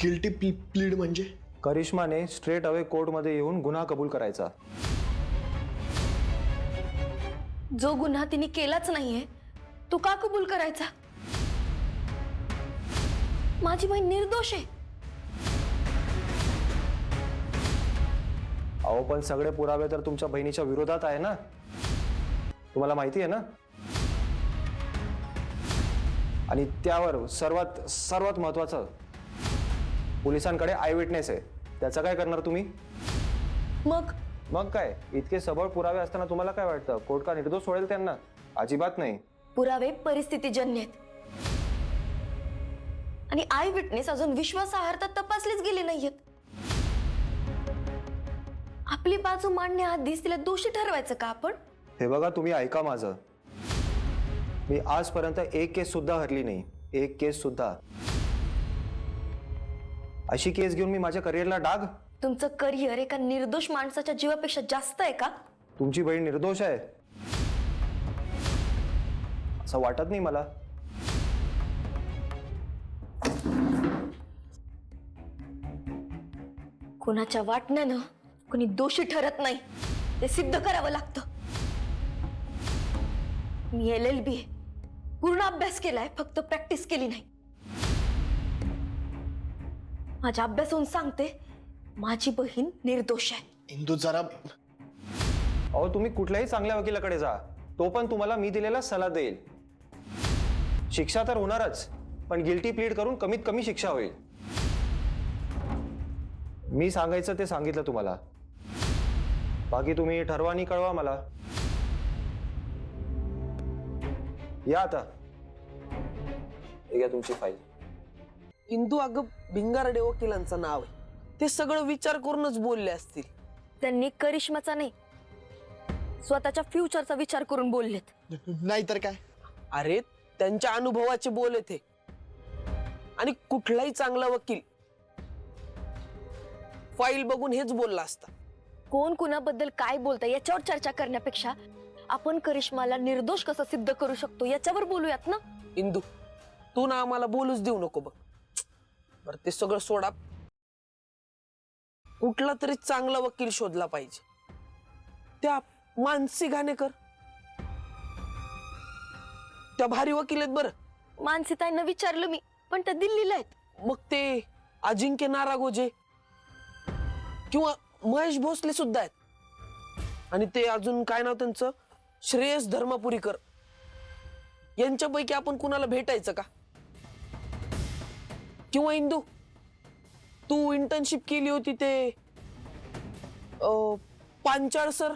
[SPEAKER 5] गिल्टी प्लीड म्हणजे?
[SPEAKER 13] करिश्माने स्ट्रेट अवे कोर्टमध्ये येऊन गुन्हा कबूल करायचा.
[SPEAKER 2] जो गुन्हा तिने केलाच नाहीये तो का कबूल करायचा? माझी बहीण निर्दोष आहे.
[SPEAKER 13] अहो पण सगळे पुरावे तर तुमच्या बहिणीच्या विरोधात आहे ना, तुम्हाला माहिती आहे ना. आणि त्यावर सर्वात महत्वाचं, पोलिसांकडे आय विटनेस आहे. त्याचं काय करणार तुम्ही?
[SPEAKER 2] मग
[SPEAKER 13] काय, इतके सबळ पुरावे असताना तुम्हाला काय वाटतं कोर्ट का निर्दोष सोडेल त्यांना? अजिबात नाही.
[SPEAKER 2] पुरावे परिस्थितीजन्य आहेत आणि आय विटनेस अजून विश्वासार्हता तपासलीच गेली नाहीयेत. आपली बाजू मांडण्याआधीच तिला दोषी ठरवायचं का आपण?
[SPEAKER 13] हे बघा, तुम्ही ऐका माझं. मी आजपर्यंत एक केस सुद्धा हरली नाही, एक केस सुद्धा. अशी केस घेऊन मी माझ्या करिअरला डाग?
[SPEAKER 2] तुमचं करिअर एका निर्दोष माणसाच्या जीवापेक्षा जास्त आहे का?
[SPEAKER 13] तुमची बहीण निर्दोष आहे असं वाटत नाही मला.
[SPEAKER 2] कुणाच्या वाटण्यानं कुणी दोषी ठरत नाही, ते सिद्ध करावं लागतं. मी LLB पूर्ण अभ्यास केलाय, फक्त प्रॅक्टिस केली नाही. माझ्या अभ्यासून सांगते, माझी बहीण निर्दोष आहे.
[SPEAKER 5] इंदू जरा.
[SPEAKER 13] अहो तुम्ही कुठल्याही चांगल्या वकिलाकडे जा, तो पण तुम्हाला मी दिलेला सल्ला देईल. शिक्षा तर होणारच, पण गिल्टी प्लीड करून कमीत कमी शिक्षा होईल. मी सांगायचं ते सांगितलं तुम्हाला, बाकी तुम्ही ठरवा आणि कळवा मला. या आता, हे घ्या तुमची फाईल.
[SPEAKER 10] इंदू, अगं भिंगारडे वकिलांचं नाव आहे, ते सगळं विचार करूनच बोलले असतील.
[SPEAKER 2] त्यांनी करिश्माचा नाही, स्वतःच्या फ्युचरचा विचार करून बोललेत.
[SPEAKER 5] नाहीतर काय.
[SPEAKER 10] अरे त्यांच्या अनुभवाचे बोल येते. आणि कुठलाही चांगला वकील फाईल बघून हेच बोलला असता.
[SPEAKER 2] कोण कुणाबद्दल काय बोलतं याच्यावर चर्चा करण्यापेक्षा आपण करिश्माला निर्दोष कसं सिद्ध करू शकतो याच्यावर बोलूयात ना.
[SPEAKER 10] इंदू, तू ना आम्हाला बोलूच देऊ नको बघ. बरं ते सगळं सोडा, कुठला तरी चांगला वकील शोधला पाहिजे. त्या मानसी घाणेकर, त्या भारी वकील आहेत. बरं,
[SPEAKER 2] मानसीताईंना विचारलं मी, पण त्या दिल्लीला आहेत.
[SPEAKER 10] मग ते अजिंक्य नारागोजे किंवा महेश भोसले सुद्धा आहेत. आणि ते अजून काय नाव त्यांचं, श्रेयस धर्मपुरीकर. यांच्यापैकी आपण कुणाला भेटायचं का? किंवा इंदू, तू इंटर्नशिप केली होती ते पांचाळ सर.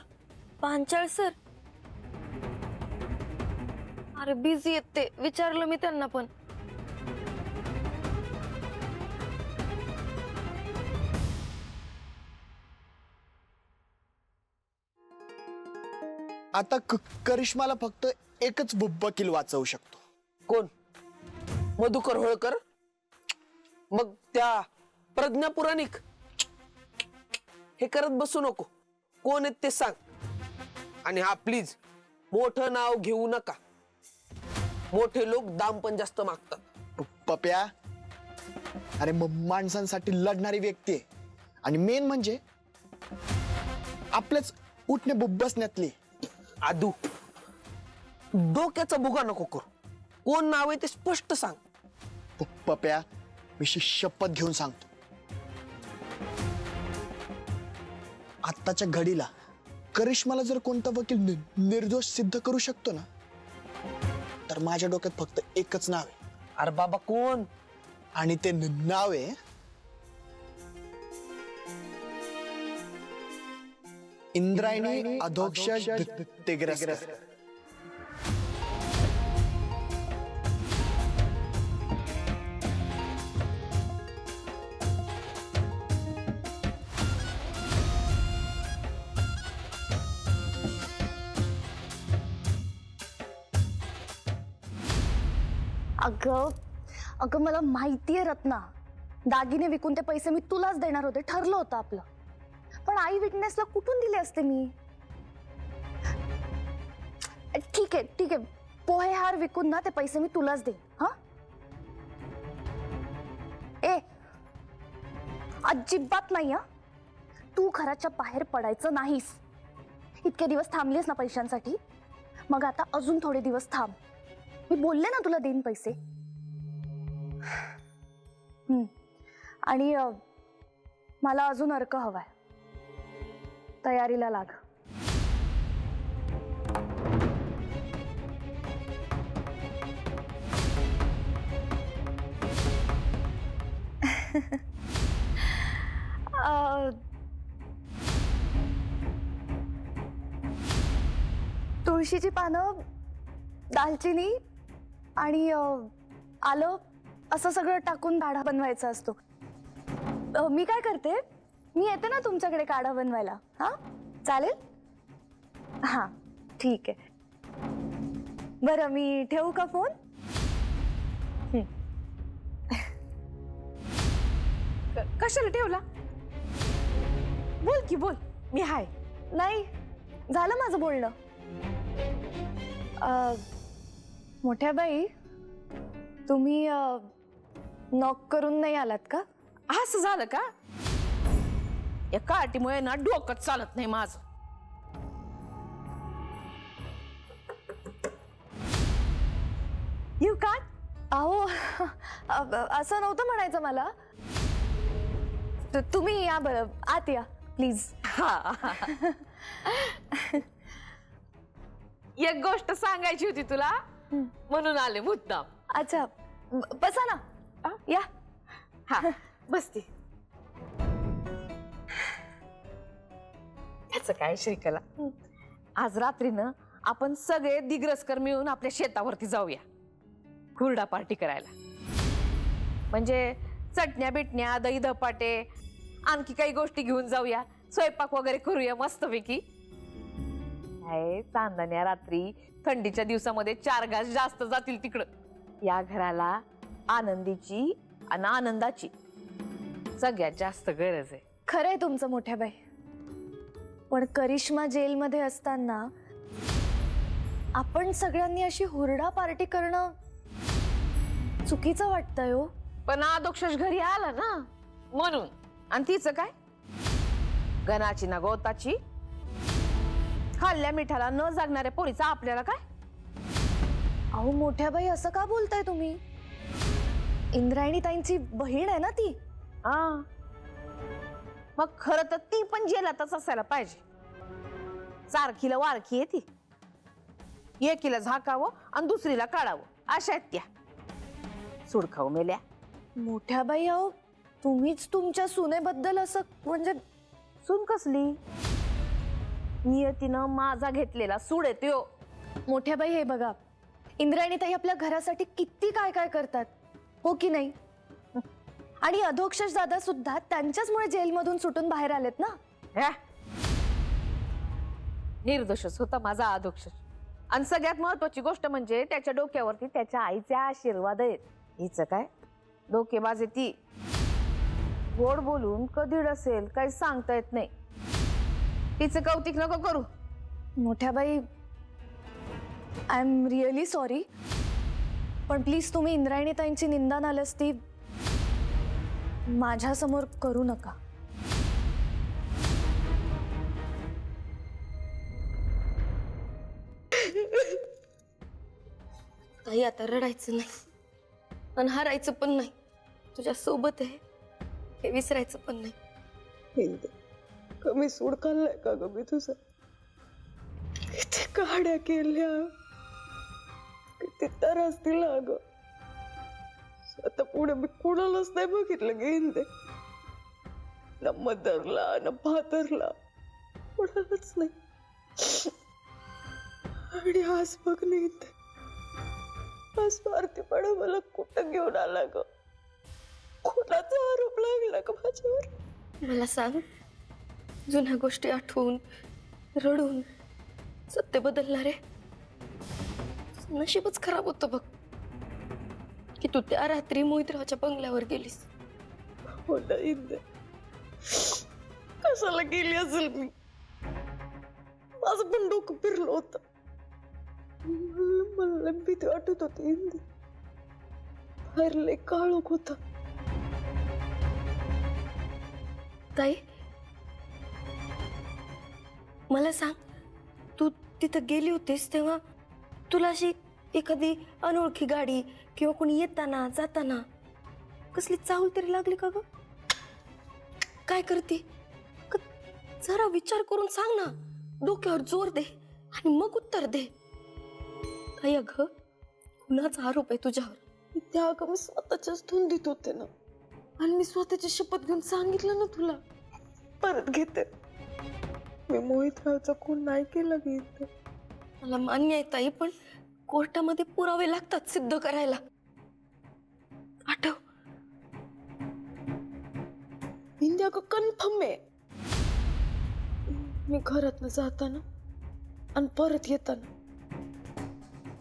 [SPEAKER 2] पांचाळ सर? अरे बिझी आहेत ते, विचारलं मी त्यांना पण.
[SPEAKER 5] आता करिश्माला फक्त एकच वकील वाचवू शकतो.
[SPEAKER 10] कोण? मधुकर होळकर? मग त्या प्रज्ञा पुराणिक? हे करत बसू नको. कोण आहेत ते सांग. आणि हा प्लीज मोठं नाव घेऊ नका. मोठे लोक दाम पण जास्त मागतात.
[SPEAKER 5] पप्या, अरे माणसांसाठी लढणारी व्यक्ती आहे. आणि मेन म्हणजे आपल्याच उठणे बसण्यातली.
[SPEAKER 10] आदू, डोक्याचा बुगा नको करू. कोण नाव आहे ते स्पष्ट सांग.
[SPEAKER 5] पप्या, मी शपथ घेऊन सांगतो, आत्ताच्या घडीला करिश्माला जर कोणता वकील निर्दोष सिद्ध करू शकतो ना, तर माझ्या डोक्यात फक्त एकच नाव आहे,
[SPEAKER 10] अरे बाबा कोण?
[SPEAKER 5] आणि ते नाव आहे इंद्रायणी अधोक्षज दिग्रस्कर.
[SPEAKER 7] अगं अगं मला माहितीये रत्ना, दागिने विकून ते पैसे मी तुलाच देणार होते, ठरलं होतं आपलं. पण आई विटनेसला कुठून दिले असते मी? ठीक आहे, पोहे हार विकून ना ते पैसे मी तुलाच देईन. हा ए अजिबात नाही हा, तू घराच्या बाहेर पडायचं नाहीस. इतके दिवस थांबलीस ना पैशांसाठी, मग आता अजून थोडे दिवस थांब. मी बोलले ना तुला देईन पैसे. आणि मला अजून अर्क हवाय, तयारीला लाग. तुळशीची पानं, दालचिनी आणि आलं असं सगळं टाकून काढा बनवायचा असतो. मी काय करते, मी येते ना तुमच्याकडे काढा बनवायला. हा चालेल? हा ठीक आहे. बरं मी ठेवू का फोन?
[SPEAKER 1] कशाला ठेवला? बोल की बोल, मी हाय.
[SPEAKER 7] नाही झालं माझं बोलणं. मोठ्या बाई, तुम्ही नॉक करून नाही आलात का?
[SPEAKER 1] असं झालं का? या काठीमुळे ना डोकं चालत नाही माझं. येऊ का?
[SPEAKER 7] अहो असं नव्हतं म्हणायचं मला. तुम्ही या बरं, आत या प्लीज.
[SPEAKER 1] एक गोष्ट सांगायची होती तुला, म्हणून आले मुद्दाम.
[SPEAKER 7] अच्छा बसा ना, या.
[SPEAKER 1] हा बसते. त्याच काय श्रीकला, आज रात्रीनं आपण सगळे दिग्रसकर मिळून आपल्या शेतावरती जाऊया हुरडा पार्टी करायला. म्हणजे चटण्या बिटण्या, दही धपाटे, आणखी काही गोष्टी घेऊन जाऊया, स्वयंपाक वगैरे करूया मस्तपैकी. काय चांदण्या रात्री थंडीच्या दिवसामध्ये 4 घास जास्त जातील तिकडं. या घराला आनंदीची आणि आनंदाची सगळ्यात जास्त गरज आहे.
[SPEAKER 7] खरंय तुमचं मोठ्या बाई, पण करिश्मा जेलमध्ये असताना आपण सगळ्यांनी अशी हुरडा पार्टी करणं चुकीचं वाटतंय हो.
[SPEAKER 1] पण आदोक्षश घरी आला ना म्हणून. आणि तिचं काय, गणाची ना गोताची, खाल्ल्या मिठाला न जागणाऱ्या पोरीचा आपल्याला काय?
[SPEAKER 7] अहो मोठ्या बाई, असं का बोलताय तुम्ही? इंद्रायणी ताईंची बहीण आहे ना ती.
[SPEAKER 1] हा मग खरं तर ती पण जेलातच असायला पाहिजे. सारखीला वारखी आहे ती. एकीला झाकावं आणि दुसरीला काढावं, अशा आहेत त्या. सुडखाऊ मेल्या.
[SPEAKER 7] मोठ्या बाई, अहो तुम्हीच तुमच्या सुनेबद्दल असं, म्हणजे
[SPEAKER 1] सून कसली? नियतीनं माझा घेतलेला सूड येते हो.
[SPEAKER 7] मोठ्या बाई हे बघा, इंद्रायणी ताई आपल्या घरासाठी किती काय काय करतात, हो की नाही? आणि अधोक्षज दादा सुद्धा त्यांच्याचमुळे जेलमधून सुटून बाहेर आलेत ना.
[SPEAKER 1] निर्दोषच होता माझा अधोक्षज. आणि सगळ्यात महत्वाची गोष्ट म्हणजे त्याच्या डोक्यावरती त्याच्या आईचे आशीर्वाद आहेत. हिचं काय डोकेबाज आहे ती. गोड बोलून कधी असेल काही सांगता येत नाही. तिचं कौतिक नको करू.
[SPEAKER 7] मोठ्या बाई, आय एम रिअली सॉरी, पण प्लीज तुम्ही इंद्रायणी ताईंची निंदा नालस्ती माझ्यासमोर करू नका.
[SPEAKER 2] ताई आता रडायचं नाही, पण हारायचं पण नाही. तुझ्या सोबत आहे हे विसरायचं पण नाही.
[SPEAKER 6] कमी सूड खाल्लाय का ग मी तुझा? किती काड्या केल्या, किती असतील ना ग. आता पुढे मी कुणालाच नाही बघितलं गे हिंदे. ना मदरला ना फादरला, कुणालाच नाही. आणि आज बघ नाही ते, आज स्वार्थीपणा मला कुठं घेऊन आला ग. कोणाचा आरोप लागला का माझ्यावर?
[SPEAKER 2] मला सांग, जुन्या गोष्टी आठवून रडून सत्य बदलणार आहे. नशीबच खराब होतं बघ की तू त्या रात्री मोहितरावच्या बंगल्यावर गेलीस.
[SPEAKER 6] हो ना इंदे, कशाला गेली असेल मी? माझं पण डोकं फिरलं होतं. मला भीती वाटत होती इंदे. बाहेर लय काळोख होता.
[SPEAKER 2] ताई, मला सांग, तू तिथं गेली होतीस तेव्हा तुला अशी एखादी अनोळखी गाडी किंवा कोणी येताना जाताना कसली चाहूल तरी लागली का ग? काय करते? जरा विचार करून सांग ना. डोक्यावर जोर दे आणि मग उत्तर दे. ताई अगं, कुणाचा आरोप आहे तुझ्यावर?
[SPEAKER 6] त्या अगं मी स्वतःच्याच धुंदीत होते ना, आणि मी स्वतःची शपथ घेऊन सांगितलं ना तुला. परत घेते, मी मोहितरावचा खून नाही केला घेते.
[SPEAKER 2] मला मान्य आहे ताई, पण कोर्टामध्ये पुरावे लागतात सिद्ध करायला. आठव.
[SPEAKER 6] इंदिया का कन्फर्म आहे. मी घरातनं जाताना आणि परत येताना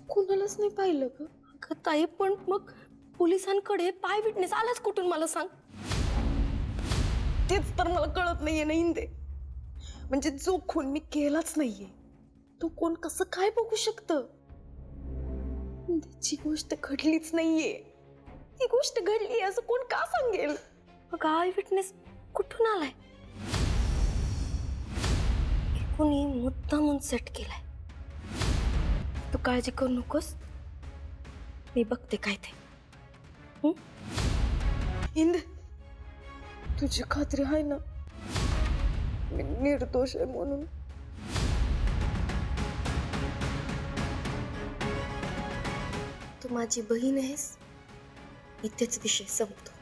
[SPEAKER 6] कुणालाच नाही पाहिलं ग.
[SPEAKER 2] अगं ताई, पण मग पोलिसांकडे पाय विटनेस आलाच कुठून मला सांग?
[SPEAKER 6] तेच तर मला कळत नाहीये ना इंदे. म्हणजे जो खून मी केलाच नाहीये तो कोण कसं काय बघू शकतं? त्याची गोष्ट घडलीच नाहीये. ती गोष्ट घडली असं कोण का सांगेल?
[SPEAKER 2] मग आय विटनेस कुठून आलाय? कोणी मुद्दामून सेट केलाय. तू काळजी करू नकोस, मी बघते काय ते.
[SPEAKER 6] इंदे, तुझी खात्री आहे ना मी निर्दोष आहे म्हणून?
[SPEAKER 2] तू माझी बहीण आहेस, इथेच विषय संपतो.